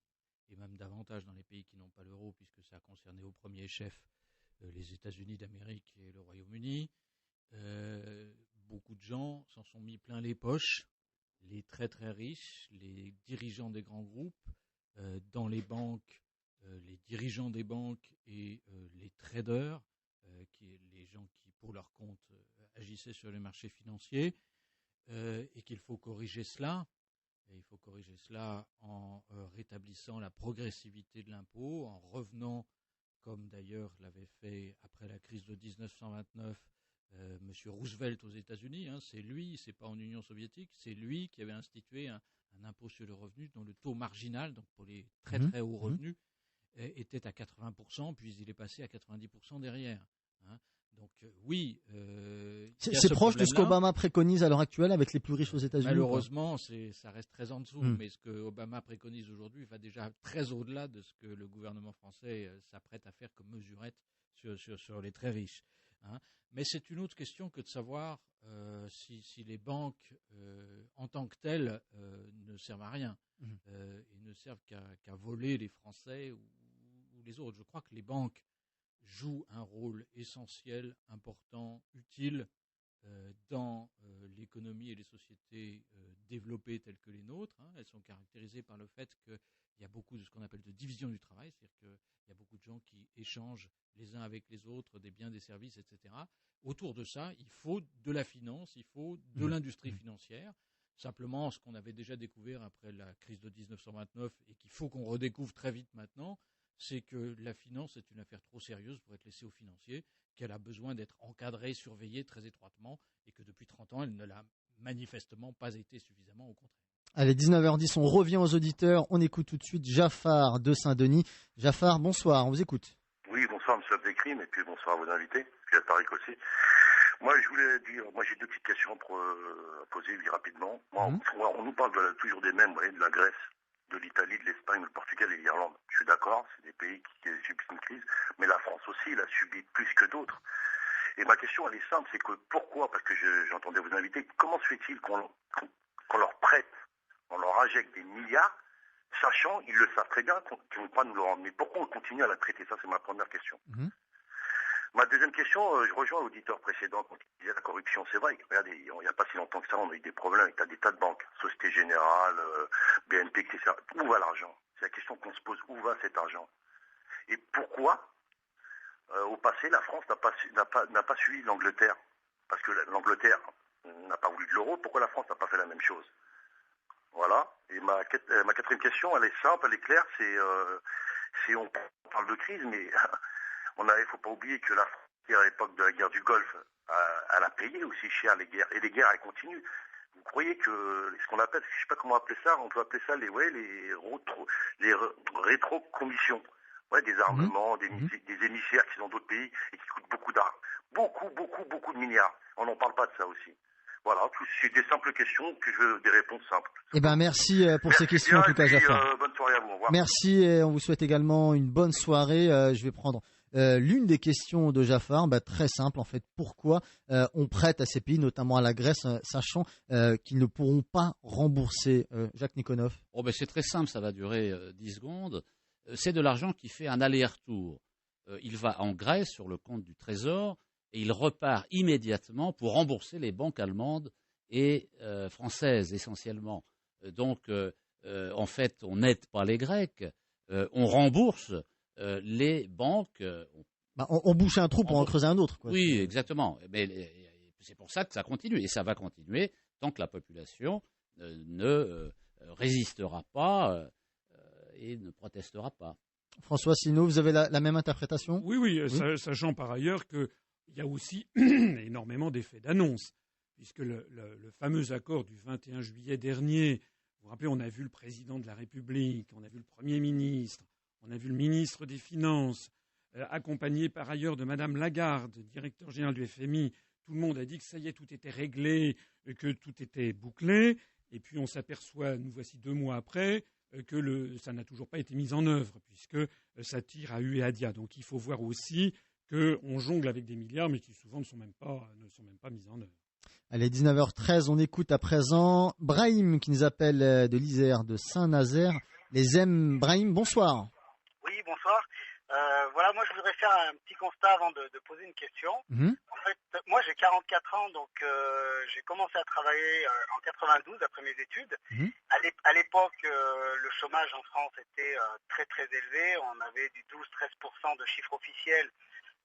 et même davantage dans les pays qui n'ont pas l'euro, puisque ça a concerné au premier chef les États-Unis d'Amérique et le Royaume-Uni, beaucoup de gens s'en sont mis plein les poches, les très très riches, les dirigeants des grands groupes, dans les banques, les dirigeants des banques et les traders, les gens qui pour leur compte agissaient sur les marchés financiers, et qu'il faut corriger cela. Et il faut corriger cela en rétablissant la progressivité de l'impôt, en revenant, comme d'ailleurs l'avait fait après la crise de 1929 M. Roosevelt aux États-Unis, c'est lui, c'est pas en Union soviétique, c'est lui qui avait institué un impôt sur le revenu dont le taux marginal, donc pour les très très hauts revenus, était à 80%, puis il est passé à 90% derrière. Donc oui, c'est proche de ce qu'Obama préconise à l'heure actuelle avec les plus riches aux États-Unis. Malheureusement, ça reste très en dessous, mais ce que Obama préconise aujourd'hui va déjà très au-delà de ce que le gouvernement français s'apprête à faire comme mesurette sur les très riches. Mais c'est une autre question que de savoir si les banques en tant que telles ne servent à rien et ne servent qu'à voler les Français ou les autres. Je crois que les banques jouent un rôle essentiel, important, utile dans l'économie et les sociétés développées telles que les nôtres. Elles sont caractérisées par le fait qu'il y a beaucoup de ce qu'on appelle de division du travail, c'est-à-dire qu'il y a beaucoup de gens qui échangent les uns avec les autres des biens, des services, etc. Autour de ça, il faut de la finance, il faut de l'industrie financière. Simplement, ce qu'on avait déjà découvert après la crise de 1929 et qu'il faut qu'on redécouvre très vite maintenant, c'est que la finance est une affaire trop sérieuse pour être laissée aux financiers, qu'elle a besoin d'être encadrée, surveillée très étroitement, et que depuis 30 ans, elle ne l'a manifestement pas été suffisamment, au contraire. Allez, 19h10, on revient aux auditeurs. On écoute tout de suite Jafar de Saint-Denis. Jafar, bonsoir, on vous écoute. Oui, bonsoir M. Abdelkrim, et puis bonsoir à vos invités, puis à Tariq aussi. Moi, je voulais dire, j'ai deux petites questions à poser rapidement. On nous parle toujours des mêmes, de la Grèce, de l'Italie, de l'Espagne, du Portugal et de l'Irlande. Je suis d'accord, c'est des pays qui subissent une crise, mais la France aussi, elle a subi plus que d'autres. Et ma question, elle est simple, c'est que pourquoi, parce que j'entendais vous inviter, comment se fait-il qu'on leur prête, on leur injecte des milliards, sachant, ils le savent très bien, qu'ils ne vont pas nous le rendre. Mais pourquoi on continue à la traiter? Ça, c'est ma première question. Ma deuxième question, je rejoins l'auditeur précédent quand il disait la corruption. C'est vrai, regardez, il n'y a pas si longtemps que ça, on a eu des problèmes avec des tas de banques, Société Générale, BNP, etc. Où va l'argent? C'est la question qu'on se pose. Où va cet argent? Et pourquoi, au passé, la France n'a pas suivi l'Angleterre? Parce que l'Angleterre n'a pas voulu de l'euro. Pourquoi la France n'a pas fait la même chose? Voilà. Et ma quatrième question, elle est simple, elle est claire. On parle de crise, mais faut pas oublier que la France, à l'époque de la guerre du Golfe, elle a payé aussi cher les guerres, et les guerres, elles continuent. Vous croyez que ce qu'on appelle, je sais pas comment appeler ça, on peut appeler ça les rétrocommissions. Ouais, des armements, des émissaires qui sont d'autres pays et qui coûtent beaucoup d'argent. Beaucoup de milliards. On n'en parle pas de ça aussi. Voilà, c'est des simples questions des réponses simples. Eh ben, merci pour ces questions en tout cas, Jafar. Bonne soirée à vous. Au revoir. Merci et on vous souhaite également une bonne soirée. Je vais prendre l'une des questions de Jafar, très simple en fait. Pourquoi on prête à ces pays, notamment à la Grèce, sachant qu'ils ne pourront pas rembourser Jacques Nikonov? C'est très simple, ça va durer 10 secondes. C'est de l'argent qui fait un aller-retour. Il va en Grèce sur le compte du Trésor et il repart immédiatement pour rembourser les banques allemandes et françaises essentiellement. Donc, en fait, on n'aide pas les Grecs, on rembourse les banques. On bouche un trou pour en creuser un autre, quoi. Oui, exactement. Mais c'est pour ça que ça continue et ça va continuer tant que la population ne résistera pas et ne protestera pas. François Asselineau, vous avez la même interprétation? Oui. Sachant par ailleurs qu'il y a aussi énormément d'effets d'annonce, puisque le fameux accord du 21 juillet dernier, vous vous rappelez, on a vu le président de la République, on a vu le Premier ministre, on a vu le ministre des Finances, accompagné par ailleurs de Madame Lagarde, directeur général du FMI. Tout le monde a dit que ça y est, tout était réglé, que tout était bouclé. Et puis on s'aperçoit, nous voici 2 mois après, que ça n'a toujours pas été mis en œuvre, puisque ça tire à hu et à dia. Donc il faut voir aussi qu'on jongle avec des milliards, mais qui souvent ne sont même pas mis en œuvre. Allez, 19h13, on écoute à présent Brahim qui nous appelle de l'Isère, de Saint-Nazaire. Les M. Brahim, bonsoir. Oui, bonsoir. Voilà, moi je voudrais faire un petit constat avant de poser une question. En fait, moi j'ai 44 ans, donc j'ai commencé à travailler en 92 après mes études. À l'époque, le chômage en France était très très élevé. On avait du 12-13% de chiffre officiel,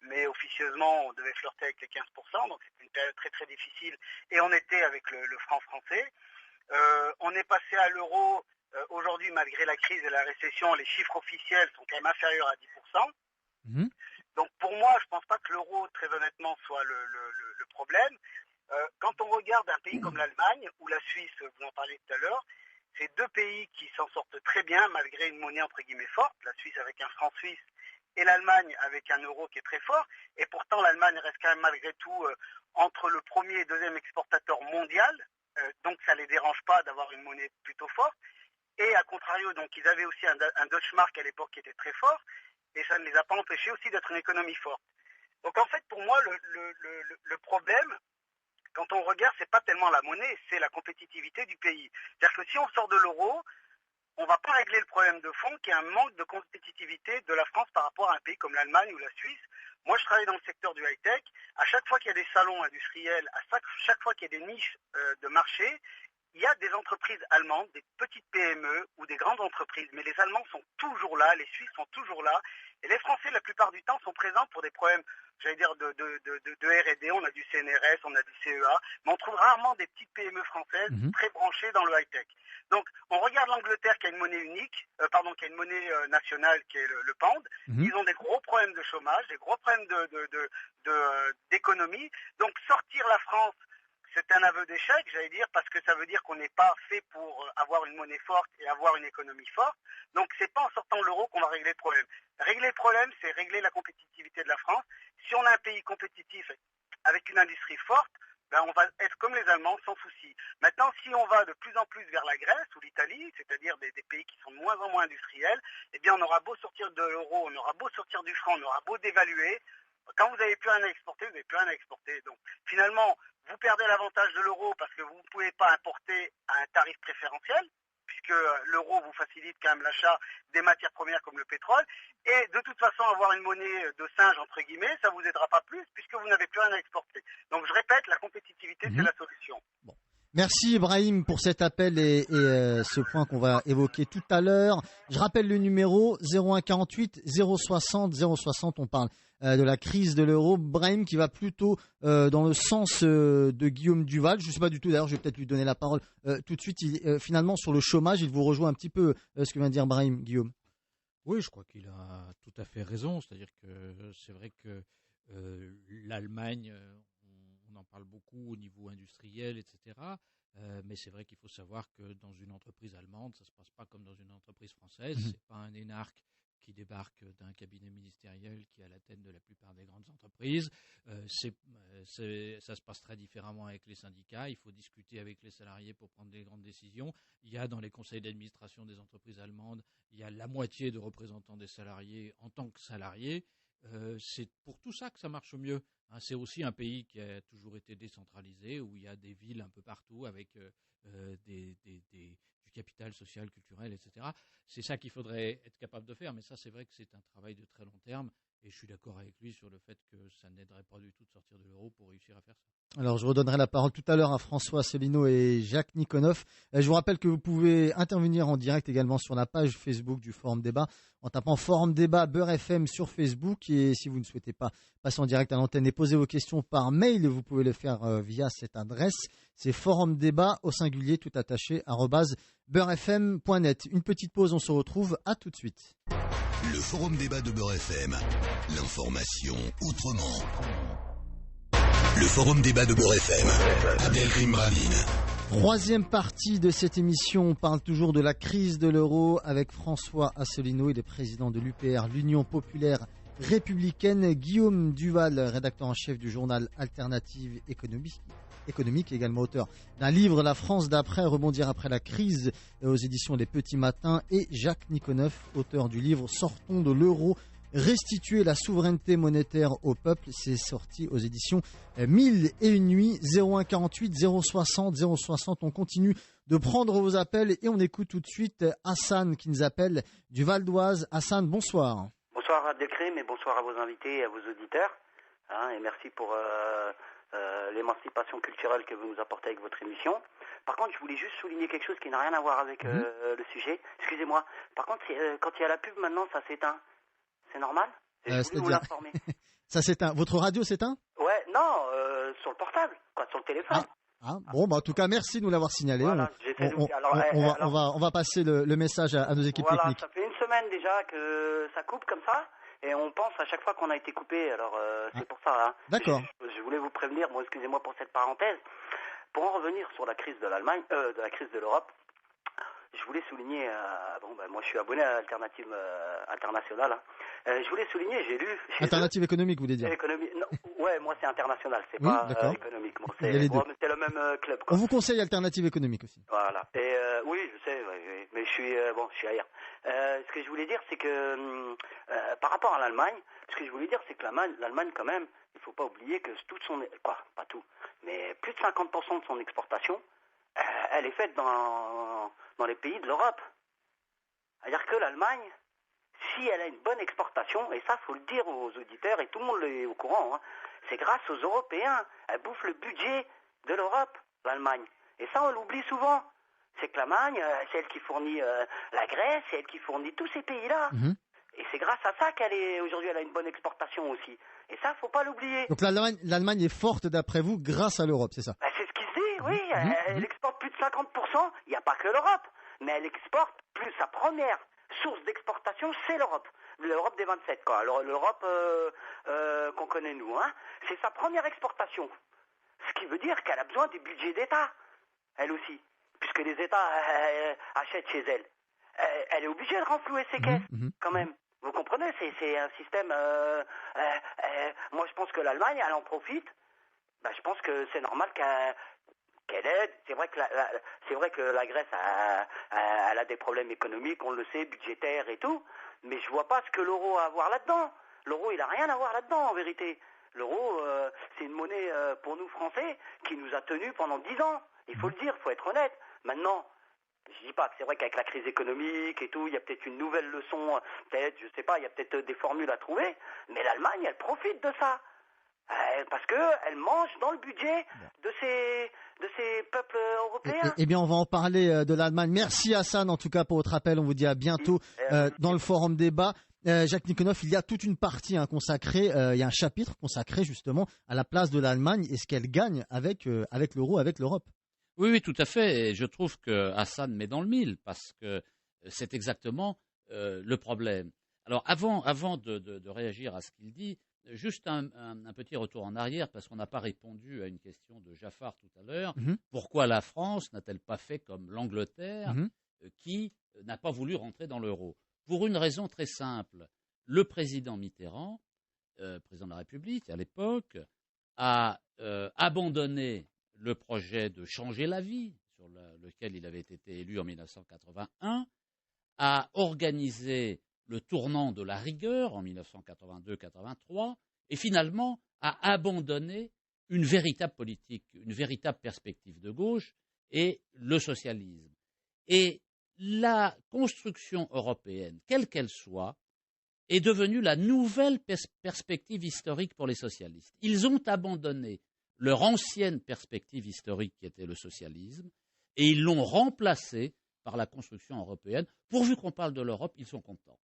mais officieusement on devait flirter avec les 15%, donc c'était une période très très difficile. Et on était avec le franc français. On est passé à l'euro. Aujourd'hui, malgré la crise et la récession, les chiffres officiels sont quand même inférieurs à 10%. Donc pour moi, je ne pense pas que l'euro, très honnêtement, soit le problème. Quand on regarde un pays comme l'Allemagne ou la Suisse, vous en parliez tout à l'heure, c'est 2 pays qui s'en sortent très bien malgré une monnaie entre guillemets forte, la Suisse avec un franc suisse et l'Allemagne avec un euro qui est très fort. Et pourtant, l'Allemagne reste quand même malgré tout entre le premier et deuxième exportateur mondial. Donc ça ne les dérange pas d'avoir une monnaie plutôt forte. Et à contrario, donc ils avaient aussi un Deutschmark à l'époque qui était très fort, et ça ne les a pas empêchés aussi d'être une économie forte. Donc en fait, pour moi, le problème, quand on regarde, c'est pas tellement la monnaie, c'est la compétitivité du pays. C'est-à-dire que si on sort de l'euro, on ne va pas régler le problème de fond, qui est un manque de compétitivité de la France par rapport à un pays comme l'Allemagne ou la Suisse. Moi, je travaille dans le secteur du high-tech. À chaque fois qu'il y a des salons industriels, à chaque fois qu'il y a des niches de marché, il y a des entreprises allemandes, des petites PME ou des grandes entreprises, mais les Allemands sont toujours là, les Suisses sont toujours là, et les Français, la plupart du temps, sont présents pour des problèmes, j'allais dire, de R&D. On a du CNRS, on a du CEA, mais on trouve rarement des petites PME françaises très branchées dans le high-tech. Donc, on regarde l'Angleterre qui a une monnaie qui a une monnaie nationale qui est le pound. Ils ont des gros problèmes de chômage, des gros problèmes d'économie. Donc, sortir la France, c'est un aveu d'échec, j'allais dire, parce que ça veut dire qu'on n'est pas fait pour avoir une monnaie forte et avoir une économie forte. Donc, c'est pas en sortant l'euro qu'on va régler le problème. Régler le problème, c'est régler la compétitivité de la France. Si on a un pays compétitif avec une industrie forte, on va être comme les Allemands, sans souci. Maintenant, si on va de plus en plus vers la Grèce ou l'Italie, c'est-à-dire des pays qui sont de moins en moins industriels, eh bien, on aura beau sortir de l'euro, on aura beau sortir du franc, on aura beau dévaluer. Quand vous n'avez plus rien à exporter, vous n'avez plus rien à exporter. Donc, finalement, vous perdez l'avantage de l'euro parce que vous ne pouvez pas importer à un tarif préférentiel, puisque l'euro vous facilite quand même l'achat des matières premières comme le pétrole. Et de toute façon, avoir une monnaie de singe, entre guillemets, ça ne vous aidera pas plus, puisque vous n'avez plus rien à exporter. Donc, je répète, la compétitivité, c'est la solution. Bon. Merci Ibrahim pour cet appel et ce point qu'on va évoquer tout à l'heure. Je rappelle le numéro 01 48 060 060. On parle de la crise de l'euro. Brahim qui va plutôt dans le sens de Guillaume Duval. Je ne sais pas du tout, d'ailleurs, je vais peut-être lui donner la parole tout de suite. Finalement, sur le chômage, il vous rejoint un petit peu ce que vient de dire Brahim, Guillaume. Oui, je crois qu'il a tout à fait raison. C'est-à-dire que c'est vrai que l'Allemagne, on en parle beaucoup au niveau industriel, etc. Mais c'est vrai qu'il faut savoir que dans une entreprise allemande, ça ne se passe pas comme dans une entreprise française. C'est pas un énarque qui débarque d'un cabinet ministériel qui est à la tête de la plupart des grandes entreprises. Ça se passe très différemment avec les syndicats. Il faut discuter avec les salariés pour prendre des grandes décisions. Il y a dans les conseils d'administration des entreprises allemandes, il y a la moitié de représentants des salariés en tant que salariés. C'est pour tout ça que ça marche mieux. C'est aussi un pays qui a toujours été décentralisé, où il y a des villes un peu partout avec du capital social, culturel, etc. C'est ça qu'il faudrait être capable de faire, mais ça c'est vrai que c'est un travail de très long terme, et je suis d'accord avec lui sur le fait que ça n'aiderait pas du tout de sortir de l'euro pour réussir à faire ça. Alors, je redonnerai la parole tout à l'heure à François Asselineau et Jacques Nikonov. Je vous rappelle que vous pouvez intervenir en direct également sur la page Facebook du Forum Débat en tapant Forum Débat Beurre FM sur Facebook. Et si vous ne souhaitez pas passer en direct à l'antenne et poser vos questions par mail, vous pouvez le faire via cette adresse. C'est Forum Débat au singulier tout attaché @beurrefm.net. Une petite pause, on se retrouve. À tout de suite. Le Forum Débat de Beurre FM. L'information autrement. Le Forum Débat de Beurre FM. Abdelkrim Ravine. Troisième partie de cette émission, on parle toujours de la crise de l'euro avec François Asselineau, il est président de l'UPR, l'Union Populaire Républicaine, Guillaume Duval, rédacteur en chef du journal Alternative économique, également auteur d'un livre La France d'après, rebondir après la crise aux éditions Les Petits Matins, et Jacques Nikonov, auteur du livre Sortons de l'euro, restituer la souveraineté monétaire au peuple. C'est sorti aux éditions 1001 nuits. 01 48 060 060. On continue de prendre vos appels et on écoute tout de suite Hassan qui nous appelle du Val d'Oise. Hassan, bonsoir. Bonsoir Abdelkrim et bonsoir à vos invités et à vos auditeurs. Et merci pour l'émancipation culturelle que vous nous apportez avec votre émission. Par contre, je voulais juste souligner quelque chose qui n'a rien à voir avec le sujet. Excusez-moi. Par contre, quand il y a la pub maintenant, ça s'éteint. C'est normal? Je voulais vous l'informer. Ça s'éteint. Votre radio s'éteint? Ouais, non, sur le portable, sur le téléphone. Bon, en tout cas, merci de nous l'avoir signalé. Voilà, on va passer le message à nos équipes techniques. Ça fait une semaine déjà que ça coupe comme ça, et on pense à chaque fois qu'on a été coupé. Alors, c'est pour ça. D'accord. Je voulais vous prévenir. Bon, excusez-moi pour cette parenthèse. Pour en revenir sur la crise de l'Allemagne, de la crise de l'Europe. Je voulais souligner, moi je suis abonné à Alternative Internationale. Je voulais souligner, j'ai lu... Alternative économique, vous voulez dire? Ouais, moi c'est international, c'est pas économique. Bon, c'est le même club. Quoi. On vous conseille Alternative économique aussi. Voilà. Et oui, je sais, mais je suis ailleurs. Ce que je voulais dire, c'est que par rapport à l'Allemagne, que l'Allemagne quand même, il ne faut pas oublier que toute son... pas tout, mais plus de 50% de son exportation, elle est faite dans les pays de l'Europe. C'est-à-dire que l'Allemagne, si elle a une bonne exportation, et ça, faut le dire aux auditeurs, et tout le monde est au courant, c'est grâce aux Européens. Elle bouffe le budget de l'Europe, l'Allemagne. Et ça, on l'oublie souvent. C'est que l'Allemagne, c'est elle qui fournit la Grèce, c'est elle qui fournit tous ces pays-là. Et c'est grâce à ça aujourd'hui, elle a une bonne exportation aussi. Et ça, faut pas l'oublier. Donc l'Allemagne est forte, d'après vous, grâce à l'Europe, c'est ça? C'est ce qui se dit, oui. Elle exporte plus de 50%. Il n'y a pas que l'Europe. Mais elle exporte plus. Sa première source d'exportation, c'est l'Europe. L'Europe des 27, quoi. Alors, l'Europe qu'on connaît, nous. C'est sa première exportation. Ce qui veut dire qu'elle a besoin du budget d'État, elle aussi. Puisque les États achètent chez elle. Elle est obligée de renflouer ses caisses, quand même. Vous comprenez, c'est un système... moi, je pense que l'Allemagne, elle en profite. Je pense que c'est normal qu'elle aide. C'est vrai que la Grèce, elle a des problèmes économiques, on le sait, budgétaires et tout. Mais je vois pas ce que l'euro a à voir là-dedans. L'euro, il a rien à voir là-dedans, en vérité. L'euro, c'est une monnaie pour nous, Français, qui nous a tenus pendant 10 ans. Il faut le dire, il faut être honnête. Maintenant... Je dis pas que c'est vrai qu'avec la crise économique et tout, il y a peut-être une nouvelle leçon, je sais pas, il y a peut-être des formules à trouver, mais l'Allemagne, elle profite de ça. Parce qu'elle mange dans le budget de ces peuples européens. Eh bien, on va en parler de l'Allemagne. Merci Hassan, en tout cas, pour votre appel. On vous dit à bientôt dans le Forum Débat. Jacques Nikonov, il y a toute une partie consacrée, il y a un chapitre consacré justement à la place de l'Allemagne et ce qu'elle gagne avec l'euro, avec l'Europe. Oui, tout à fait. Et je trouve que Hassan met dans le mille parce que c'est exactement le problème. Alors, avant de réagir à ce qu'il dit, juste un petit retour en arrière, parce qu'on n'a pas répondu à une question de Jaffar tout à l'heure. Pourquoi la France n'a-t-elle pas fait comme l'Angleterre, qui n'a pas voulu rentrer dans l'euro? Pour une raison très simple. Le président Mitterrand, président de la République à l'époque, a abandonné le projet de changer la vie, sur lequel il avait été élu en 1981, a organisé le tournant de la rigueur en 1982-83 et finalement a abandonné une véritable politique, une véritable perspective de gauche et le socialisme. Et la construction européenne, quelle qu'elle soit, est devenue la nouvelle perspective historique pour les socialistes. Ils ont abandonné leur ancienne perspective historique qui était le socialisme et ils l'ont remplacée par la construction européenne. Pourvu qu'on parle de l'Europe, ils sont contents.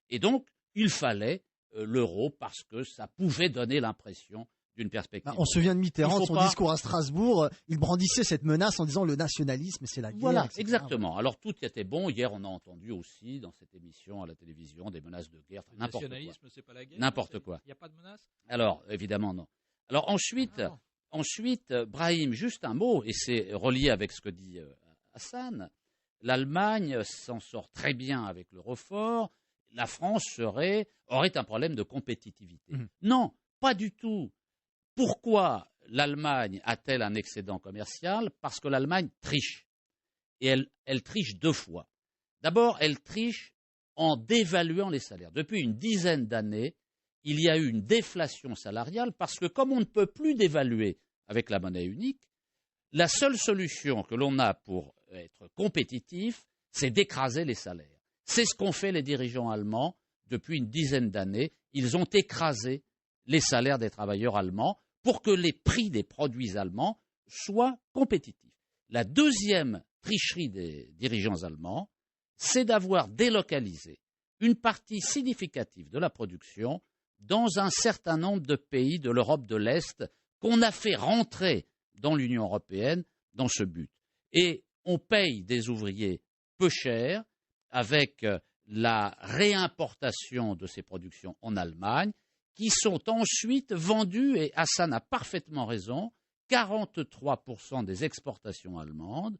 Et donc, il fallait l'euro parce que ça pouvait donner l'impression d'une perspective. On se souvient de Mitterrand, de son discours à Strasbourg, il brandissait cette menace en disant le nationalisme, c'est la guerre. Voilà, etc. exactement. Alors tout était bon. Hier, on a entendu aussi dans cette émission à la télévision des menaces de guerre, n'importe quoi. C'est pas la guerre. N'importe quoi. Il n'y a pas de menace. Alors, évidemment, non. Alors ensuite, Brahim, juste un mot, et c'est relié avec ce que dit Hassan. L'Allemagne s'en sort très bien avec l'euro-fort. La France aurait un problème de compétitivité. Non, pas du tout. Pourquoi l'Allemagne a-t-elle un excédent commercial? Parce que l'Allemagne triche. Et elle triche deux fois. D'abord, elle triche en dévaluant les salaires. Depuis une dizaine d'années, il y a eu une déflation salariale parce que comme on ne peut plus dévaluer avec la monnaie unique, la seule solution que l'on a pour être compétitif, c'est d'écraser les salaires. C'est ce qu'ont fait les dirigeants allemands depuis une dizaine d'années. Ils ont écrasé les salaires des travailleurs allemands pour que les prix des produits allemands soient compétitifs. La deuxième tricherie des dirigeants allemands, c'est d'avoir délocalisé une partie significative de la production dans un certain nombre de pays de l'Europe de l'Est qu'on a fait rentrer dans l'Union européenne dans ce but. Et on paye des ouvriers peu chers avec la réimportation de ces productions en Allemagne, qui sont ensuite vendues, et Hassan a parfaitement raison, 43% des exportations allemandes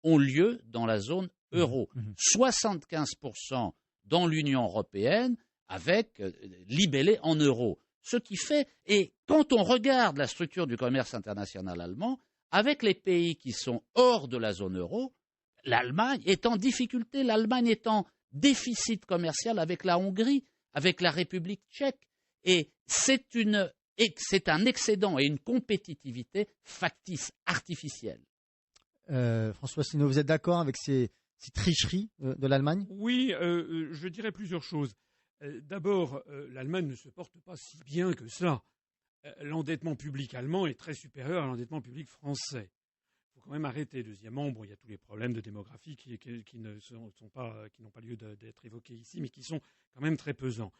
ont lieu dans la zone euro, 75% dans l'Union européenne, avec libellé en euros. Ce qui fait, et quand on regarde la structure du commerce international allemand, avec les pays qui sont hors de la zone euro, l'Allemagne est en difficulté, l'Allemagne est en déficit commercial avec la Hongrie, avec la République tchèque. Et c'est un excédent et une compétitivité factice, artificielle. François Asselineau, vous êtes d'accord avec ces tricheries de l'Allemagne? Oui, je dirais plusieurs choses. D'abord, l'Allemagne ne se porte pas si bien que ça. L'endettement public allemand est très supérieur à l'endettement public français. Il faut quand même arrêter. Deuxièmement, il y a tous les problèmes de démographie qui n'ont pas lieu d'être évoqués ici, mais qui sont quand même très pesants.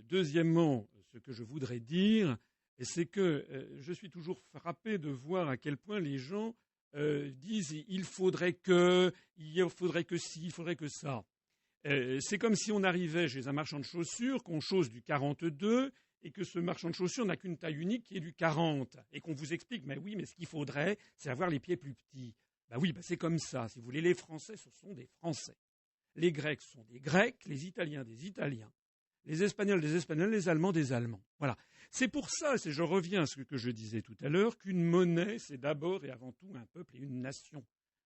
Deuxièmement, ce que je voudrais dire, c'est que je suis toujours frappé de voir à quel point les gens disent il faudrait que ci, il faudrait que ça. C'est comme si on arrivait chez un marchand de chaussures, qu'on chausse du 42 et que ce marchand de chaussures n'a qu'une taille unique qui est du 40 et qu'on vous explique mais ce qu'il faudrait, c'est avoir les pieds plus petits. C'est comme ça. Si vous voulez, les Français, ce sont des Français. Les Grecs, ce sont des Grecs, les Italiens, des Italiens. Les Espagnols, des Espagnols, les Allemands, des Allemands. Voilà. C'est pour ça, je reviens à ce que je disais tout à l'heure, qu'une monnaie, c'est d'abord et avant tout un peuple et une nation.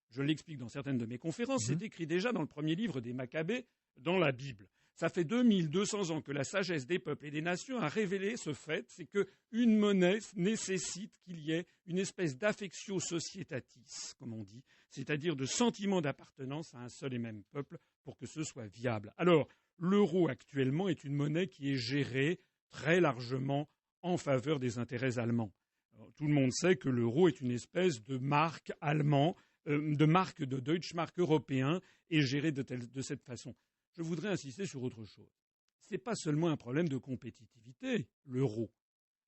Je l'explique dans certaines de mes conférences, c'est écrit déjà dans le premier livre des Maccabées, dans la Bible. Ça fait 2200 ans que la sagesse des peuples et des nations a révélé ce fait, c'est qu'une monnaie nécessite qu'il y ait une espèce d'affectio societatis, comme on dit, c'est-à-dire de sentiment d'appartenance à un seul et même peuple pour que ce soit viable. Alors, l'euro actuellement est une monnaie qui est gérée très largement en faveur des intérêts allemands. Alors, tout le monde sait que l'euro est une espèce de marque allemand, de marque de Deutschmark européen et gérée de cette façon. Je voudrais insister sur autre chose. Ce n'est pas seulement un problème de compétitivité, l'euro.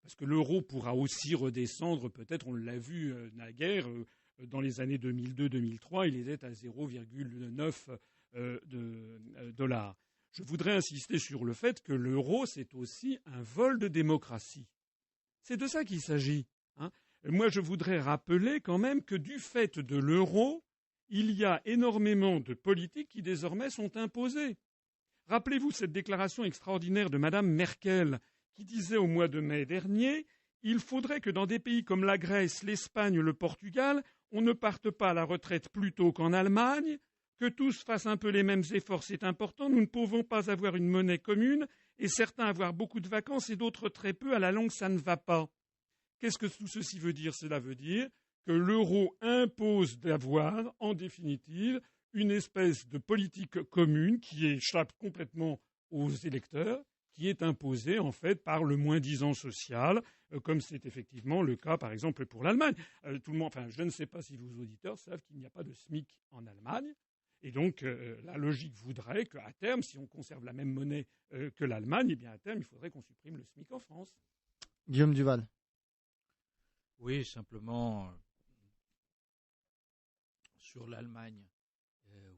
Parce que l'euro pourra aussi redescendre, peut-être, on l'a vu naguère, dans les années 2002-2003, il était à 0,9 $. je voudrais insister sur le fait que l'euro, c'est aussi un vol de démocratie. C'est de ça qu'il s'agit. Moi, je voudrais rappeler quand même que du fait de l'euro, il y a énormément de politiques qui désormais sont imposées. Rappelez-vous cette déclaration extraordinaire de Mme Merkel qui disait au mois de mai dernier « Il faudrait que dans des pays comme la Grèce, l'Espagne, le Portugal, on ne parte pas à la retraite plus tôt qu'en Allemagne, que tous fassent un peu les mêmes efforts, c'est important. Nous ne pouvons pas avoir une monnaie commune et certains avoir beaucoup de vacances et d'autres très peu. À la longue, ça ne va pas. » Qu'est-ce que tout ceci veut dire? Cela veut dire que l'euro impose d'avoir, en définitive, une espèce de politique commune qui échappe complètement aux électeurs, qui est imposée en fait par le moins-disant social, comme c'est effectivement le cas par exemple pour l'Allemagne. Je ne sais pas si vos auditeurs savent qu'il n'y a pas de SMIC en Allemagne. Et donc, la logique voudrait qu'à terme, si on conserve la même monnaie que l'Allemagne, eh bien à terme, il faudrait qu'on supprime le SMIC en France. Guillaume Duval. Oui, simplement, sur l'Allemagne,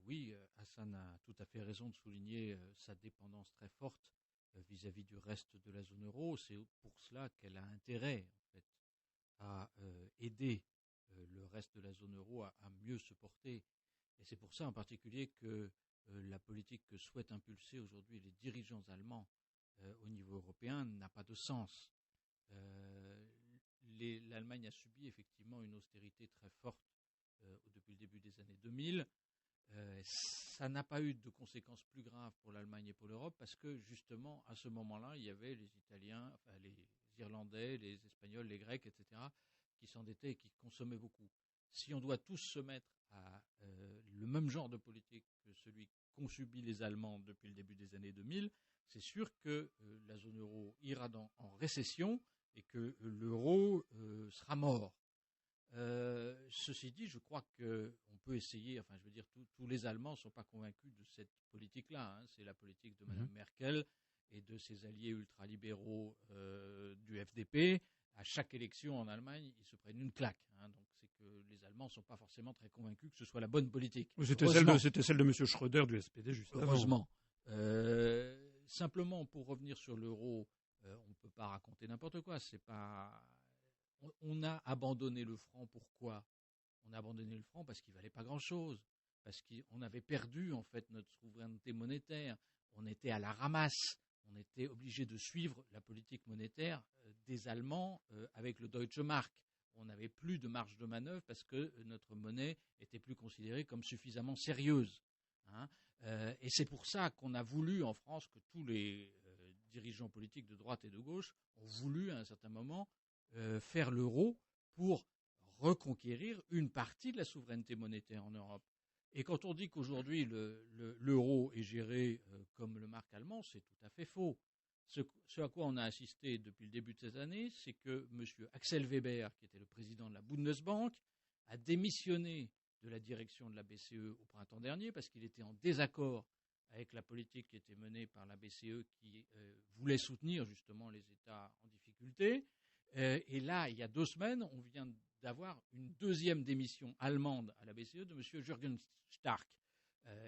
oui, Hassan a tout à fait raison de souligner sa dépendance très forte vis-à-vis du reste de la zone euro. C'est pour cela qu'elle a intérêt, en fait, à aider le reste de la zone euro à mieux se porter. Et c'est pour ça en particulier que la politique que souhaitent impulser aujourd'hui les dirigeants allemands au niveau européen n'a pas de sens. L'Allemagne a subi effectivement une austérité très forte depuis le début des années 2000. Ça n'a pas eu de conséquences plus graves pour l'Allemagne et pour l'Europe parce que justement à ce moment-là, il y avait les Italiens, les Irlandais, les Espagnols, les Grecs, etc., qui s'endettaient et qui consommaient beaucoup. Si on doit tous se mettre à le même genre de politique que celui qu'ont subi les Allemands depuis le début des années 2000, c'est sûr que la zone euro ira en récession et que l'euro sera mort. Ceci dit, je crois qu'on peut essayer, tous les Allemands ne sont pas convaincus de cette politique-là. C'est la politique de Mme Merkel et de ses alliés ultralibéraux du FDP. À chaque élection en Allemagne, ils se prennent une claque. Donc c'est que les Allemands ne sont pas forcément très convaincus que ce soit la bonne politique. C'était celle de M. Schröder du SPD, juste avant. Heureusement. Simplement, pour revenir sur l'euro, on ne peut pas raconter n'importe quoi. On a abandonné le franc. Pourquoi? On a abandonné le franc parce qu'il ne valait pas grand-chose. Parce qu'on avait perdu, en fait, notre souveraineté monétaire. On était à la ramasse. On était obligé de suivre la politique monétaire des Allemands avec le Deutsche Mark. On n'avait plus de marge de manœuvre parce que notre monnaie était plus considérée comme suffisamment sérieuse. Et c'est pour ça qu'on a voulu en France que tous les dirigeants politiques de droite et de gauche ont voulu à un certain moment faire l'euro pour reconquérir une partie de la souveraineté monétaire en Europe. Et quand on dit qu'aujourd'hui l'euro est géré comme le mark allemand, c'est tout à fait faux. Ce à quoi on a assisté depuis le début de cette année, c'est que M. Axel Weber, qui était le président de la Bundesbank, a démissionné de la direction de la BCE au printemps dernier parce qu'il était en désaccord avec la politique qui était menée par la BCE qui voulait soutenir justement les États en difficulté. Et là, il y a 2 semaines, on vient d'avoir une deuxième démission allemande à la BCE de M. Jürgen Stark.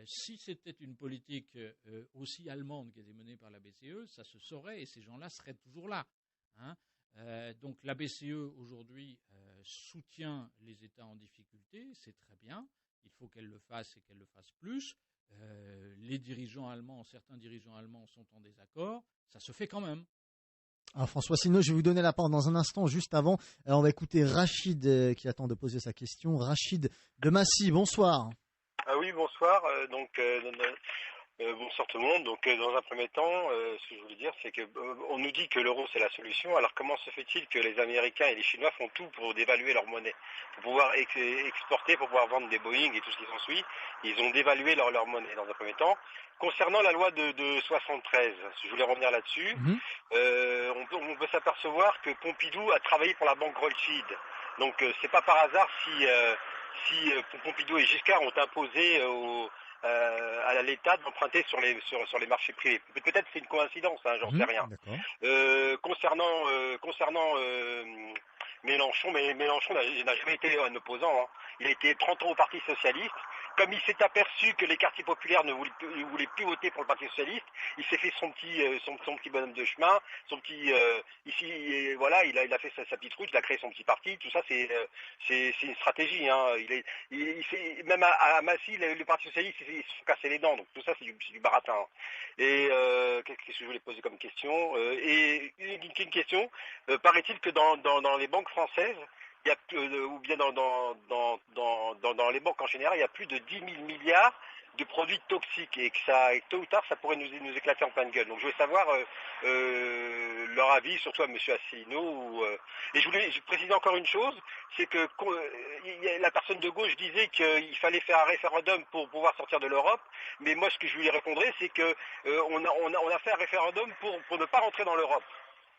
Si c'était une politique aussi allemande qui était menée par la BCE, ça se saurait et ces gens-là seraient toujours là. Donc la BCE aujourd'hui soutient les États en difficulté, c'est très bien, il faut qu'elle le fasse et qu'elle le fasse plus. Les dirigeants allemands, certains dirigeants allemands sont en désaccord, ça se fait quand même. Alors François Sineau, je vais vous donner la parole dans un instant. Juste avant, on va écouter Rachid qui attend de poser sa question. Rachid de Massy, bonsoir. Oui, bonsoir. Bonsoir tout le monde. Donc, dans un premier temps, ce que je voulais dire, c'est que on nous dit que l'euro c'est la solution. Alors, comment se fait-il que les Américains et les Chinois font tout pour dévaluer leur monnaie, pour pouvoir exporter, pour pouvoir vendre des Boeing et tout ce qui s'ensuit? Ils ont dévalué leur monnaie dans un premier temps. Concernant la loi de 73, je voulais revenir là-dessus. On peut s'apercevoir que Pompidou a travaillé pour la banque Rothschild. Donc, c'est pas par hasard si Pompidou et Giscard ont imposé à l'État d'emprunter sur les marchés privés. Peut-être c'est une coïncidence, j'en sais rien. Concernant Mélenchon, mais Mélenchon n'a jamais été un opposant. Il a été 30 ans au Parti Socialiste. comme il s'est aperçu que les quartiers populaires ne voulaient plus voter pour le Parti socialiste, il s'est fait son petit bonhomme de chemin, voilà, il a fait sa petite route, il a créé son petit parti. Tout ça, c'est une stratégie. Hein. Même à Massy, le Parti socialiste, ils se sont cassés les dents. Donc tout ça, c'est du baratin. Et qu'est-ce que je voulais poser comme question et une question. Paraît-il que dans les banques françaises, ou bien dans les banques en général, il y a plus de 10 000 milliards de produits toxiques et que tôt ou tard, ça pourrait nous éclater en pleine gueule. Donc je voulais savoir leur avis, surtout à M. Asselineau. Et je précise encore une chose, c'est que la personne de gauche disait qu'il fallait faire un référendum pour pouvoir sortir de l'Europe, mais moi ce que je lui répondrai, c'est que on a fait un référendum pour ne pas rentrer dans l'Europe.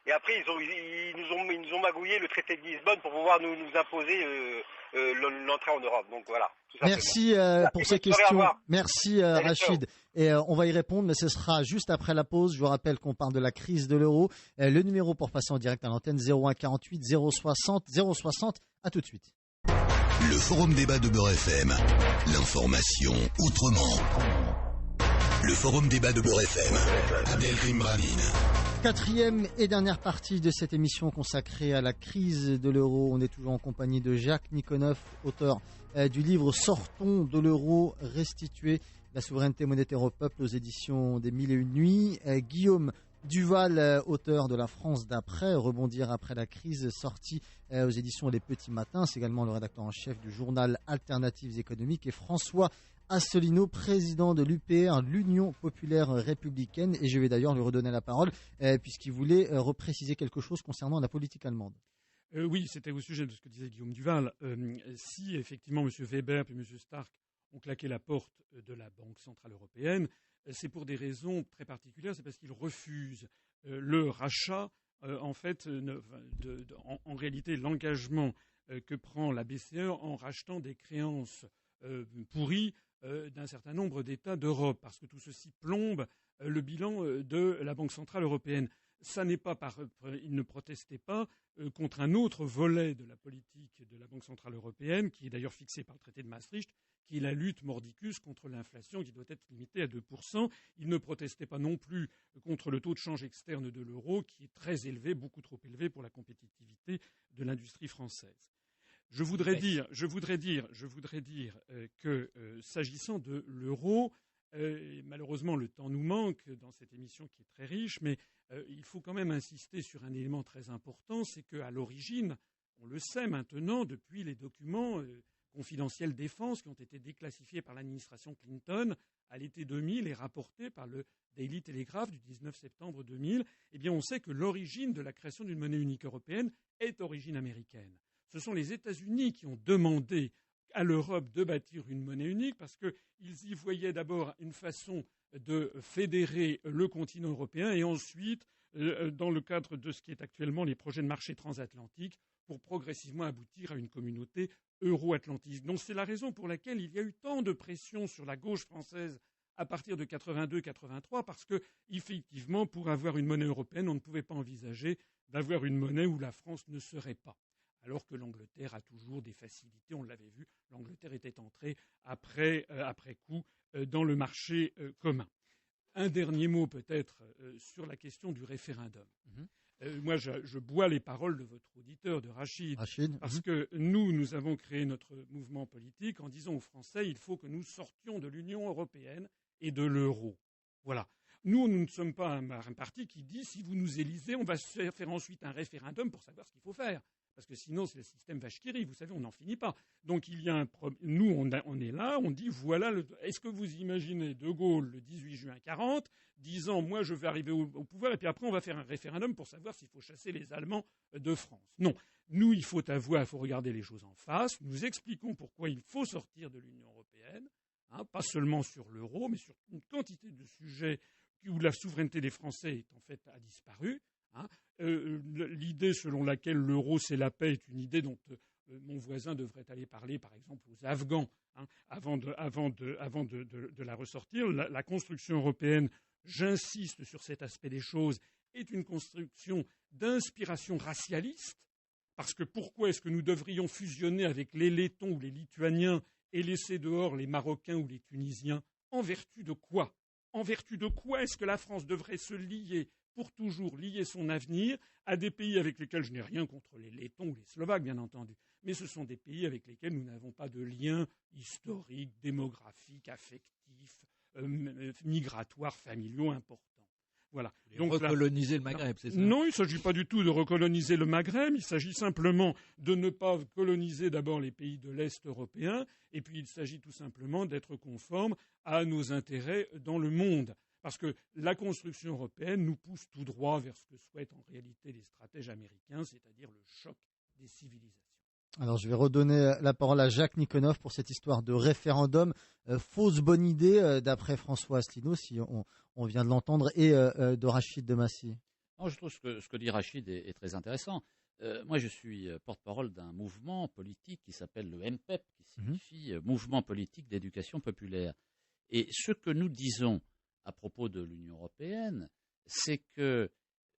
Et après, ils nous ont magouillé le traité de Lisbonne pour pouvoir nous imposer l'entrée en Europe. Donc voilà. Merci pour ces questions. Merci Rachid. Et on va y répondre, mais ce sera juste après la pause. Je vous rappelle qu'on parle de la crise de l'euro. Le numéro pour passer en direct à l'antenne 01 48 060 060. À tout de suite. Le forum débat de Beurre FM. L'information autrement. Le forum débat de Beurre FM. Abdelkrim Bravine. Quatrième et dernière partie de cette émission consacrée à la crise de l'euro. On est toujours en compagnie de Jacques Niconoff, auteur du livre « Sortons de l'euro, restituer la souveraineté monétaire au peuple » aux éditions des Mille et Une Nuits. Guillaume Duval, auteur de La France d'après, Rebondir après la crise, sorti aux éditions Les Petits Matins. C'est également le rédacteur en chef du journal Alternatives économiques. Et François Asselineau, président de l'UPR, l'Union populaire républicaine. Et je vais d'ailleurs lui redonner la parole, puisqu'il voulait repréciser quelque chose concernant la politique allemande. Oui, c'était au sujet de ce que disait Guillaume Duval. Si effectivement M. Weber et M. Stark ont claqué la porte de la Banque centrale européenne, c'est pour des raisons très particulières. C'est parce qu'ils refusent le rachat, en réalité, l'engagement que prend la BCE en rachetant des créances pourries d'un certain nombre d'États d'Europe, parce que tout ceci plombe le bilan de la Banque centrale européenne. Ils ne protestaient pas contre un autre volet de la politique de la Banque centrale européenne, qui est d'ailleurs fixé par le traité de Maastricht, qui est la lutte mordicus contre l'inflation, qui doit être limitée à 2%. Ils ne protestaient pas non plus contre le taux de change externe de l'euro, qui est très élevé, beaucoup trop élevé pour la compétitivité de l'industrie française. Je voudrais dire que s'agissant de l'euro, malheureusement le temps nous manque dans cette émission qui est très riche, mais il faut quand même insister sur un élément très important, c'est qu'à l'origine, on le sait maintenant depuis les documents confidentiels défense qui ont été déclassifiés par l'administration Clinton à l'été 2000 et rapportés par le Daily Telegraph du 19 septembre 2000, eh bien on sait que l'origine de la création d'une monnaie unique européenne est d'origine américaine. Ce sont les États-Unis qui ont demandé à l'Europe de bâtir une monnaie unique parce qu'ils y voyaient d'abord une façon de fédérer le continent européen et ensuite, dans le cadre de ce qui est actuellement les projets de marché transatlantique, pour progressivement aboutir à une communauté euro-atlantique. Donc c'est la raison pour laquelle il y a eu tant de pression sur la gauche française à partir de 82-83, parce que, effectivement, pour avoir une monnaie européenne, on ne pouvait pas envisager d'avoir une monnaie où la France ne serait pas. Alors que l'Angleterre a toujours des facilités, on l'avait vu, l'Angleterre était entrée après coup dans le marché commun. Un dernier mot peut-être sur la question du référendum. Moi, je bois les paroles de votre auditeur, de Rachid, parce que nous avons créé notre mouvement politique en disant aux Français, il faut que nous sortions de l'Union européenne et de l'euro. Voilà. Nous ne sommes pas un parti qui dit, si vous nous élisez, on va faire ensuite un référendum pour savoir ce qu'il faut faire. Parce que sinon, c'est le système vache qui rit. Vous savez, on n'en finit pas. Donc, il y a nous, on est là, on dit, voilà, est-ce que vous imaginez De Gaulle, le 18 juin 40, disant, moi, je vais arriver au pouvoir, et puis après, on va faire un référendum pour savoir s'il faut chasser les Allemands de France. Non. Nous, il faut regarder les choses en face. Nous expliquons pourquoi il faut sortir de l'Union européenne, pas seulement sur l'euro, mais sur une quantité de sujets où la souveraineté des Français a disparu. L'idée selon laquelle l'euro c'est la paix est une idée dont mon voisin devrait aller parler, par exemple, aux Afghans, avant de la ressortir. La construction européenne, j'insiste sur cet aspect des choses, est une construction d'inspiration racialiste, parce que pourquoi est-ce que nous devrions fusionner avec les Lettons ou les Lituaniens et laisser dehors les Marocains ou les Tunisiens, en vertu de quoi? En vertu de quoi est-ce que la France devrait se lier, pour toujours lier son avenir, à des pays avec lesquels je n'ai rien contre les Lettons ou les Slovaques, bien entendu, mais ce sont des pays avec lesquels nous n'avons pas de lien historique, démographique, affectif, migratoires, familiaux importants. Voilà. Donc recoloniser le Maghreb, c'est ça? Non, il ne s'agit pas du tout de recoloniser le Maghreb, il s'agit simplement de ne pas coloniser d'abord les pays de l'Est européen, et puis il s'agit tout simplement d'être conforme à nos intérêts dans le monde. Parce que la construction européenne nous pousse tout droit vers ce que souhaitent en réalité les stratèges américains, c'est-à-dire le choc des civilisations. Alors je vais redonner la parole à Jacques Nikonov pour cette histoire de référendum. Fausse bonne idée d'après François Asselineau, si on vient de l'entendre, et de Rachid Demassi. Non, je trouve ce que dit Rachid est très intéressant. Moi, je suis porte-parole d'un mouvement politique qui s'appelle le MPEP, qui signifie Mouvement politique d'éducation populaire. Et ce que nous disons à propos de l'Union européenne, c'est que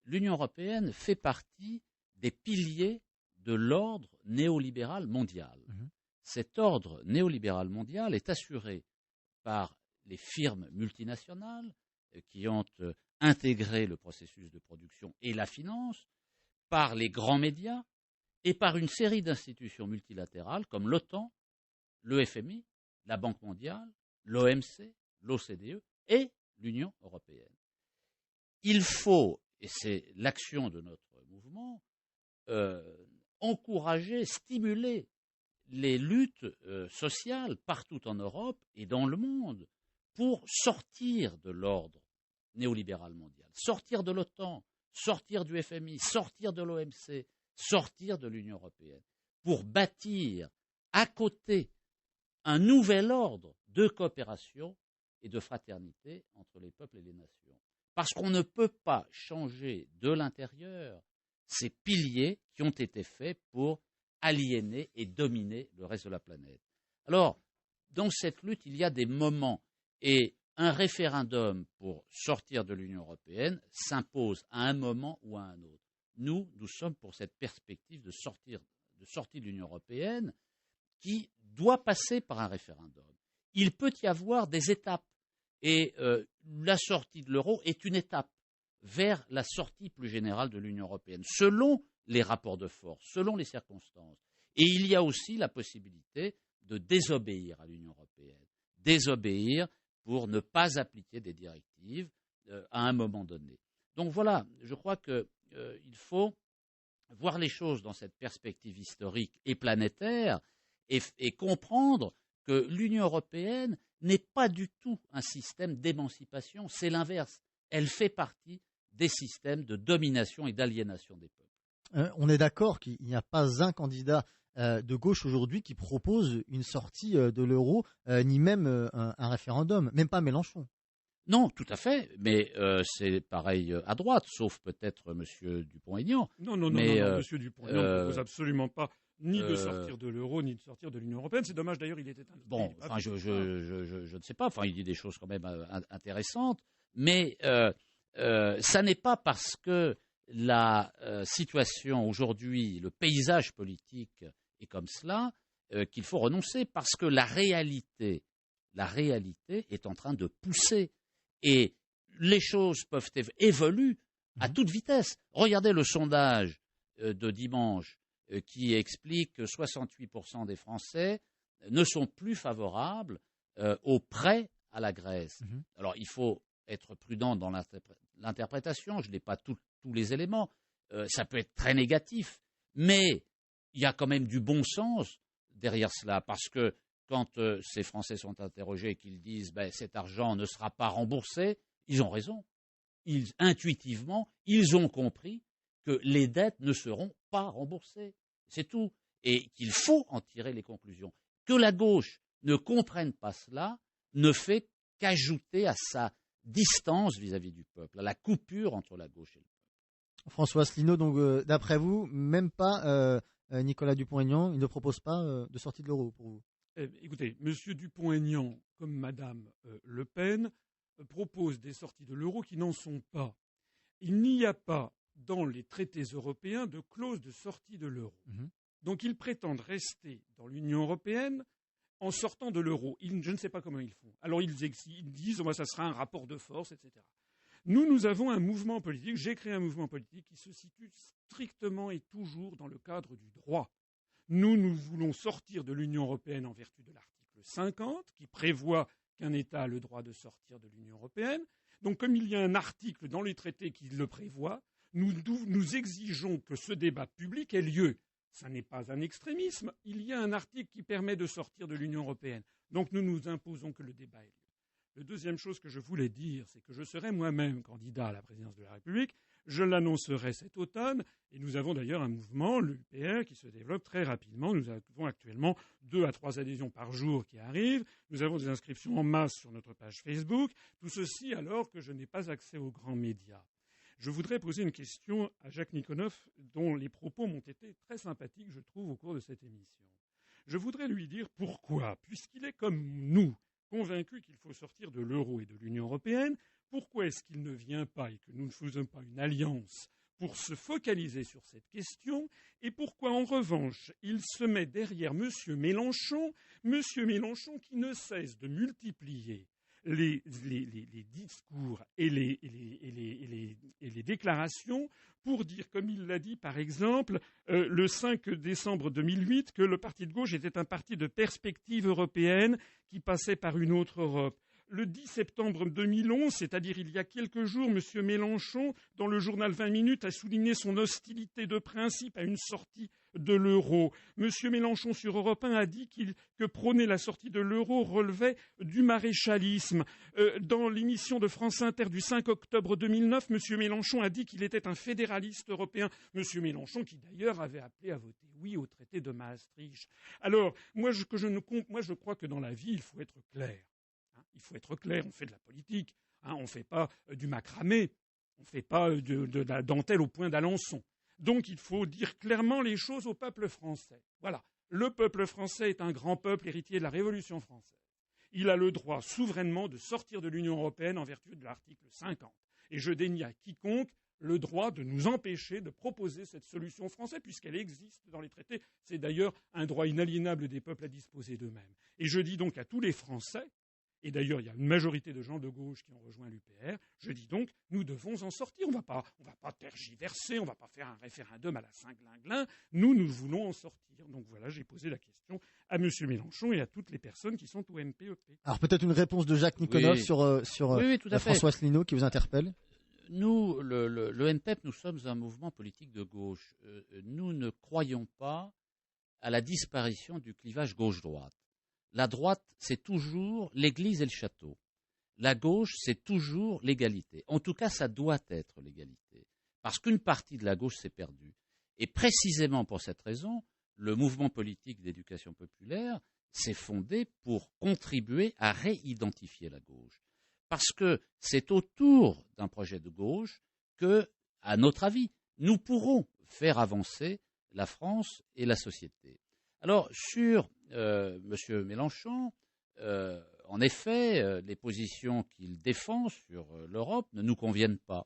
l'Union européenne fait partie des piliers de l'ordre néolibéral mondial. Cet ordre néolibéral mondial est assuré par les firmes multinationales qui ont intégré le processus de production et la finance, par les grands médias et par une série d'institutions multilatérales comme l'OTAN, le FMI, la Banque mondiale, l'OMC, l'OCDE et l'Union européenne. Il faut, et c'est l'action de notre mouvement, encourager, stimuler les luttes sociales partout en Europe et dans le monde pour sortir de l'ordre néolibéral mondial, sortir de l'OTAN, sortir du FMI, sortir de l'OMC, sortir de l'Union européenne, pour bâtir à côté un nouvel ordre de coopération et de fraternité entre les peuples et les nations. Parce qu'on ne peut pas changer de l'intérieur ces piliers qui ont été faits pour aliéner et dominer le reste de la planète. Alors, dans cette lutte, il y a des moments, et un référendum pour sortir de l'Union européenne s'impose à un moment ou à un autre. Nous sommes pour cette perspective de sortie de l'Union européenne qui doit passer par un référendum. Il peut y avoir des étapes, et la sortie de l'euro est une étape vers la sortie plus générale de l'Union européenne, selon les rapports de force, selon les circonstances. Et il y a aussi la possibilité de désobéir à l'Union européenne, désobéir pour ne pas appliquer des directives à un moment donné. Donc voilà, je crois qu'il faut voir les choses dans cette perspective historique et planétaire et comprendre que l'Union européenne n'est pas du tout un système d'émancipation, c'est l'inverse. Elle fait partie des systèmes de domination et d'aliénation des peuples. On est d'accord qu'il n'y a pas un candidat de gauche aujourd'hui qui propose une sortie de l'euro, ni même un référendum, même pas Mélenchon. Non, tout à fait, mais c'est pareil à droite, sauf peut-être M. Dupont-Aignan. Non, M. Dupont-Aignan ne propose absolument pas ni de sortir de l'euro, ni de sortir de l'Union européenne. C'est dommage d'ailleurs, il était un... Bon, enfin, je ne sais pas, enfin, il dit des choses quand même intéressantes, mais ça n'est pas parce que la situation aujourd'hui, le paysage politique est comme cela, qu'il faut renoncer, parce que la réalité est en train de pousser. Et les choses peuvent évoluer à toute vitesse. Regardez le sondage de dimanche qui explique que 68% des Français ne sont plus favorables au prêt à la Grèce. Alors, il faut être prudent dans l'interprétation. Je n'ai pas tous les éléments. Ça peut être très négatif. Mais il y a quand même du bon sens derrière cela. Parce que quand ces Français sont interrogés et qu'ils disent cet argent ne sera pas remboursé, ils ont raison. Intuitivement, ils ont compris que les dettes ne seront pas remboursées. C'est tout. Et qu'il faut en tirer les conclusions. Que la gauche ne comprenne pas cela ne fait qu'ajouter à sa distance vis-à-vis du peuple, à la coupure entre la gauche et le peuple. François Asselineau, donc d'après vous, même pas Nicolas Dupont-Aignan, il ne propose pas de sortie de l'euro pour vous? Écoutez, M. Dupont-Aignan, comme Mme Le Pen, propose des sorties de l'euro qui n'en sont pas. Il n'y a pas dans les traités européens de clause de sortie de l'euro. Donc ils prétendent rester dans l'Union européenne en sortant de l'euro. Je ne sais pas comment ils font. Alors ils disent ça sera un rapport de force, etc. Nous avons un mouvement politique, j'ai créé un mouvement politique qui se situe strictement et toujours dans le cadre du droit. Nous voulons sortir de l'Union européenne en vertu de l'article 50, qui prévoit qu'un État a le droit de sortir de l'Union européenne. Donc comme il y a un article dans les traités qui le prévoit, nous exigeons que ce débat public ait lieu. Ça n'est pas un extrémisme, il y a un article qui permet de sortir de l'Union européenne. Donc nous nous imposons que le débat ait lieu. La deuxième chose que je voulais dire, c'est que je serai moi-même candidat à la présidence de la République. Je l'annoncerai cet automne. Et nous avons d'ailleurs un mouvement, l'UPR, qui se développe très rapidement. Nous avons actuellement 2 à 3 adhésions par jour qui arrivent. Nous avons des inscriptions en masse sur notre page Facebook. Tout ceci alors que je n'ai pas accès aux grands médias. Je voudrais poser une question à Jacques Nikonov, dont les propos m'ont été très sympathiques, je trouve, au cours de cette émission. Je voudrais lui dire pourquoi, puisqu'il est comme nous, convaincu qu'il faut sortir de l'euro et de l'Union européenne, pourquoi est-ce qu'il ne vient pas et que nous ne faisons pas une alliance pour se focaliser sur cette question, et pourquoi en revanche il se met derrière M. Mélenchon qui ne cesse de multiplier les discours et les déclarations pour dire, comme il l'a dit par exemple le 5 décembre 2008, que le parti de gauche était un parti de perspective européenne qui passait par une autre Europe. Le 10 septembre 2011, c'est-à-dire il y a quelques jours, M. Mélenchon, dans le journal 20 minutes, a souligné son hostilité de principe à une sortie de l'euro. M. Mélenchon, sur Europe 1, a dit que prôner la sortie de l'euro relevait du maréchalisme. Dans l'émission de France Inter du 5 octobre 2009, M. Mélenchon a dit qu'il était un fédéraliste européen. M. Mélenchon, qui d'ailleurs avait appelé à voter oui au traité de Maastricht. Alors, moi je crois que dans la vie, il faut être clair. Il faut être clair, on fait de la politique, on ne fait pas du macramé, on ne fait pas de la dentelle au point d'Alençon. Donc il faut dire clairement les choses au peuple français. Voilà, le peuple français est un grand peuple héritier de la Révolution française. Il a le droit souverainement de sortir de l'Union européenne en vertu de l'article 50. Et je dénie à quiconque le droit de nous empêcher de proposer cette solution française, puisqu'elle existe dans les traités. C'est d'ailleurs un droit inaliénable des peuples à disposer d'eux-mêmes. Et je dis donc à tous les Français, et d'ailleurs, il y a une majorité de gens de gauche qui ont rejoint l'UPR. Je dis donc, nous devons en sortir. On ne va pas tergiverser, on ne va pas faire un référendum à la Saint-Glinglin. Nous voulons en sortir. Donc voilà, j'ai posé la question à M. Mélenchon et à toutes les personnes qui sont au MPEP. Alors peut-être une réponse de Jacques Nikonov sur François Asselineau qui vous interpelle. Nous, le MPEP, nous sommes un mouvement politique de gauche. Nous ne croyons pas à la disparition du clivage gauche-droite. La droite, c'est toujours l'église et le château. La gauche, c'est toujours l'égalité. En tout cas, ça doit être l'égalité. Parce qu'une partie de la gauche s'est perdue. Et précisément pour cette raison, le mouvement politique d'éducation populaire s'est fondé pour contribuer à réidentifier la gauche. Parce que c'est autour d'un projet de gauche que, à notre avis, nous pourrons faire avancer la France et la société. Alors, sur M. Mélenchon, en effet, les positions qu'il défend sur l'Europe ne nous conviennent pas.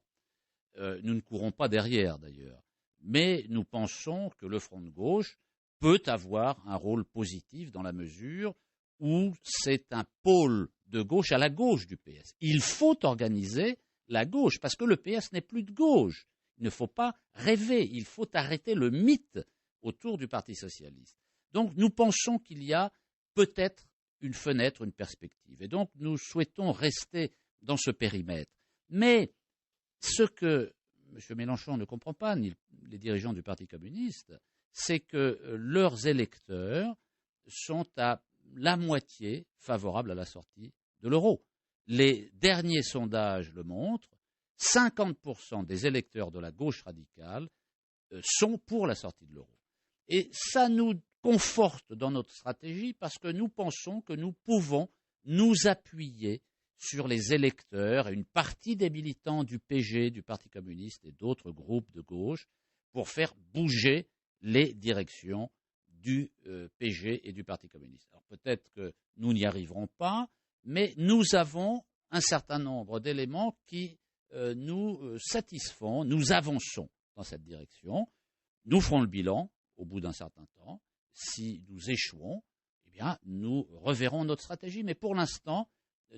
Nous ne courons pas derrière, d'ailleurs. Mais nous pensons que le Front de gauche peut avoir un rôle positif dans la mesure où c'est un pôle de gauche à la gauche du PS. Il faut organiser la gauche, parce que le PS n'est plus de gauche. Il ne faut pas rêver, il faut arrêter le mythe autour du Parti socialiste. Donc nous pensons qu'il y a peut-être une fenêtre, une perspective. Et donc nous souhaitons rester dans ce périmètre. Mais ce que M. Mélenchon ne comprend pas, ni les dirigeants du Parti communiste, c'est que leurs électeurs sont à la moitié favorables à la sortie de l'euro. Les derniers sondages le montrent, 50% des électeurs de la gauche radicale sont pour la sortie de l'euro. Et ça nous conforte dans notre stratégie parce que nous pensons que nous pouvons nous appuyer sur les électeurs et une partie des militants du PG, du Parti communiste et d'autres groupes de gauche pour faire bouger les directions du PG et du Parti communiste. Alors peut-être que nous n'y arriverons pas, mais nous avons un certain nombre d'éléments qui nous satisfont, nous avançons dans cette direction. Nous ferons le bilan au bout d'un certain temps. Si nous échouons, eh bien, nous reverrons notre stratégie. Mais pour l'instant,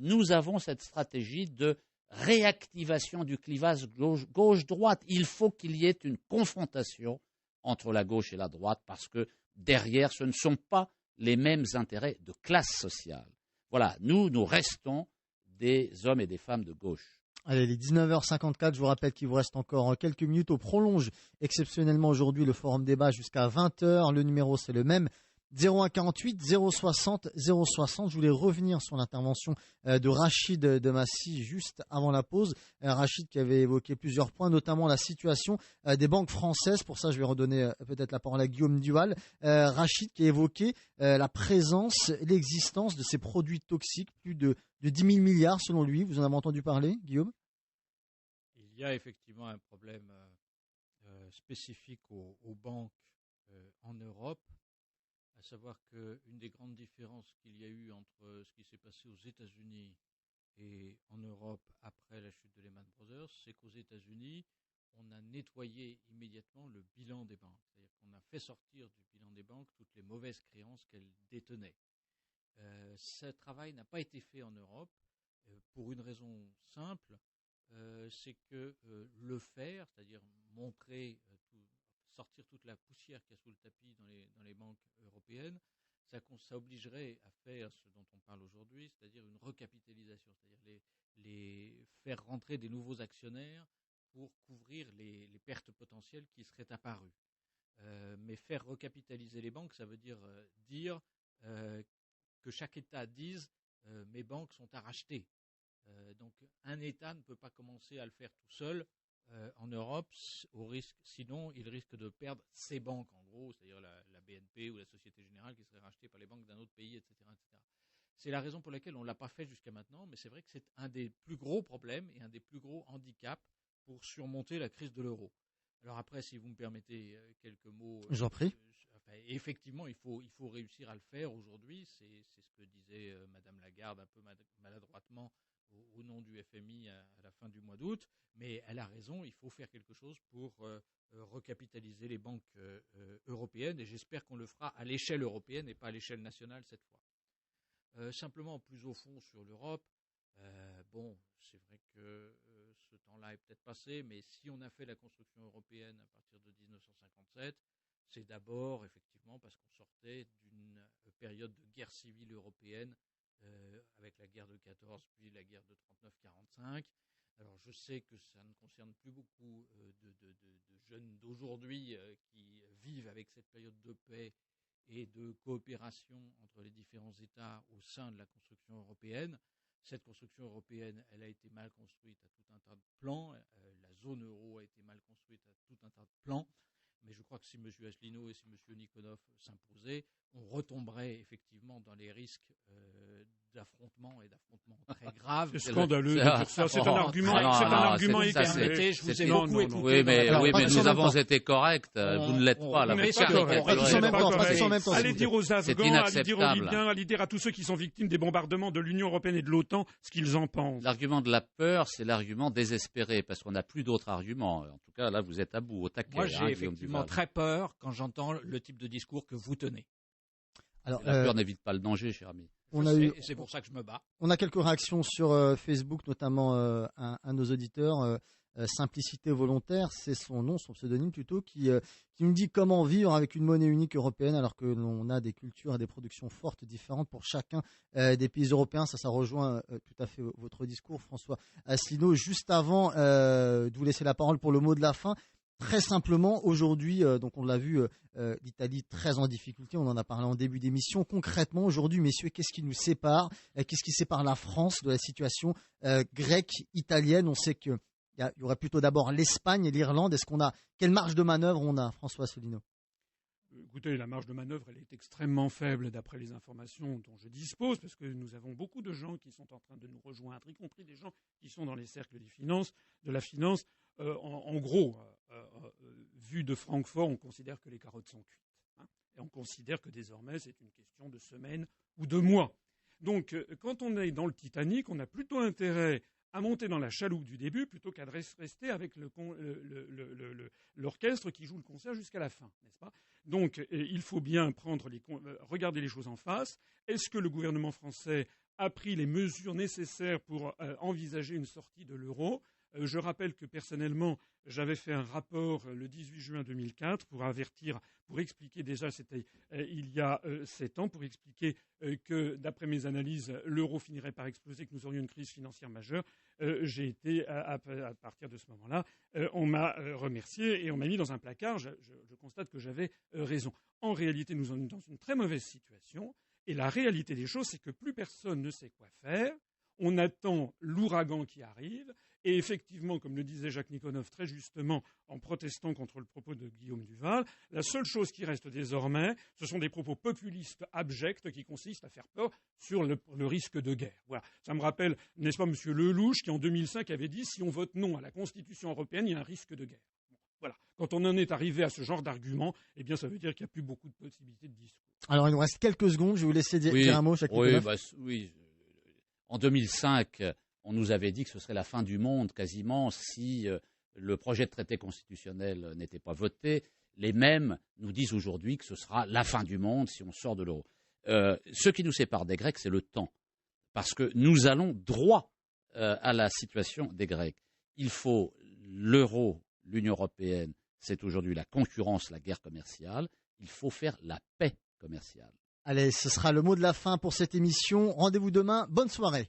nous avons cette stratégie de réactivation du clivage gauche-droite. Il faut qu'il y ait une confrontation entre la gauche et la droite parce que derrière, ce ne sont pas les mêmes intérêts de classe sociale. Voilà, nous restons des hommes et des femmes de gauche. Allez, les 19h54, je vous rappelle qu'il vous reste encore quelques minutes. On prolonge exceptionnellement aujourd'hui le forum débat jusqu'à 20h. Le numéro, c'est le même. 0148 060 060. Je voulais revenir sur l'intervention de Rachid de Massy juste avant la pause. Rachid qui avait évoqué plusieurs points, notamment la situation des banques françaises. Pour ça, je vais redonner peut-être la parole à Guillaume Duval. Rachid qui a évoqué la présence, l'existence de ces produits toxiques, plus de 10 000 milliards selon lui. Vous en avez entendu parler, Guillaume ? Il y a effectivement un problème spécifique aux banques en Europe. À savoir qu'une des grandes différences qu'il y a eu entre ce qui s'est passé aux États-Unis et en Europe après la chute de Lehman Brothers, c'est qu'aux États-Unis, on a nettoyé immédiatement le bilan des banques. C'est-à-dire qu'on a fait sortir du bilan des banques toutes les mauvaises créances qu'elles détenaient. Ce travail n'a pas été fait en Europe pour une raison simple, c'est que le faire, c'est-à-dire montrer sortir toute la poussière qu'il y a sous le tapis dans les banques européennes, ça obligerait à faire ce dont on parle aujourd'hui, c'est-à-dire une recapitalisation, c'est-à-dire les faire rentrer des nouveaux actionnaires pour couvrir les pertes potentielles qui seraient apparues. Mais faire recapitaliser les banques, ça veut dire que chaque État dise mes banques sont à racheter. Donc un État ne peut pas commencer à le faire tout seul. En Europe, sinon il risque de perdre ses banques, en gros, c'est-à-dire la BNP ou la Société Générale qui serait rachetée par les banques d'un autre pays, etc., etc. C'est la raison pour laquelle on ne l'a pas fait jusqu'à maintenant, mais c'est vrai que c'est un des plus gros problèmes et un des plus gros handicaps pour surmonter la crise de l'euro. Alors après, si vous me permettez quelques mots... J'en prie. Effectivement, il faut réussir à le faire aujourd'hui, c'est ce que disait Madame Lagarde un peu maladroitement au nom du FMI à la fin du mois d'août, mais elle a raison, il faut faire quelque chose pour recapitaliser les banques européennes, et j'espère qu'on le fera à l'échelle européenne et pas à l'échelle nationale cette fois. Simplement, plus au fond sur l'Europe, c'est vrai que ce temps-là est peut-être passé, mais si on a fait la construction européenne à partir de 1957, c'est d'abord effectivement parce qu'on sortait d'une période de guerre civile européenne, avec la guerre de 14 puis la guerre de 39-45. Alors je sais que ça ne concerne plus beaucoup de jeunes d'aujourd'hui qui vivent avec cette période de paix et de coopération entre les différents États au sein de la construction européenne. Cette construction européenne, elle a été mal construite à tout un tas de plans. La zone euro a été mal construite à tout un tas de plans. Mais je crois que si M. Asselineau et si M. Nikonov s'imposaient, on retomberait effectivement dans les risques d'affrontements très graves. C'est scandaleux de dire ça. C'est un argument écarté. Je vous ai beaucoup écouté. Oui, mais nous avons été corrects. Vous ne l'êtes pas. Allez dire aux Afghans, allez dire aux Libyens, allez dire à tous ceux qui sont victimes des bombardements de l'Union européenne et de l'OTAN ce qu'ils en pensent. L'argument de la peur, c'est l'argument désespéré, parce qu'on n'a plus d'autres arguments. En tout cas, là, vous êtes à bout, au taquet. Moi, j'ai effectivement très peur quand j'entends le type de discours que vous tenez. Alors, la peur n'évite pas le danger, cher ami. C'est pour ça que je me bats. On a quelques réactions sur Facebook, notamment un de nos auditeurs, Simplicité Volontaire, c'est son nom, son pseudonyme plutôt, qui nous dit comment vivre avec une monnaie unique européenne alors que l'on a des cultures et des productions fortes différentes pour chacun des pays européens. Ça rejoint tout à fait votre discours, François Asselineau. Juste avant de vous laisser la parole pour le mot de la fin, très simplement, aujourd'hui, donc on l'a vu, l'Italie très en difficulté, on en a parlé en début d'émission. Concrètement, aujourd'hui, messieurs, qu'est-ce qui nous sépare ? Qu'est-ce qui sépare la France de la situation grecque, italienne ? On sait qu'il y aurait plutôt d'abord l'Espagne et l'Irlande. Quelle marge de manœuvre on a, François Asselineau ? Écoutez, la marge de manœuvre, elle est extrêmement faible d'après les informations dont je dispose, parce que nous avons beaucoup de gens qui sont en train de nous rejoindre, y compris des gens qui sont dans les cercles de la finance. En gros, vu de Francfort, on considère que les carottes sont cuites. Et on considère que désormais, c'est une question de semaines ou de mois. Donc, quand on est dans le Titanic, on a plutôt intérêt à monter dans la chaloupe du début plutôt qu'à rester avec l'orchestre qui joue le concert jusqu'à la fin, n'est-ce pas? Donc, il faut bien regarder les choses en face. Est-ce que le gouvernement français a pris les mesures nécessaires pour envisager une sortie de l'euro? Je rappelle que personnellement, j'avais fait un rapport le 18 juin 2004 pour expliquer déjà, c'était il y a 7 ans, pour expliquer que d'après mes analyses, l'euro finirait par exploser, que nous aurions une crise financière majeure. J'ai été, à partir de ce moment-là, on m'a remercié et on m'a mis dans un placard. Je constate que j'avais raison. En réalité, nous sommes dans une très mauvaise situation. Et la réalité des choses, c'est que plus personne ne sait quoi faire. On attend l'ouragan qui arrive. Et effectivement, comme le disait Jacques Nikonov très justement en protestant contre le propos de Guillaume Duval, la seule chose qui reste désormais, ce sont des propos populistes abjects qui consistent à faire peur sur le risque de guerre. Voilà. Ça me rappelle, n'est-ce pas, M. Lelouch, qui en 2005 avait dit « Si on vote non à la Constitution européenne, il y a un risque de guerre ». Voilà. Quand on en est arrivé à ce genre d'argument, eh bien, ça veut dire qu'il n'y a plus beaucoup de possibilités de discours. Alors, il nous reste quelques secondes. Je vais vous laisser dire un mot, Jacques Nikonov. Oui. En 2005, on nous avait dit que ce serait la fin du monde quasiment si le projet de traité constitutionnel n'était pas voté. Les mêmes nous disent aujourd'hui que ce sera la fin du monde si on sort de l'euro. Ce qui nous sépare des Grecs, c'est le temps. Parce que nous allons droit à la situation des Grecs. Il faut l'euro, l'Union européenne, c'est aujourd'hui la concurrence, la guerre commerciale. Il faut faire la paix commerciale. Allez, ce sera le mot de la fin pour cette émission. Rendez-vous demain. Bonne soirée.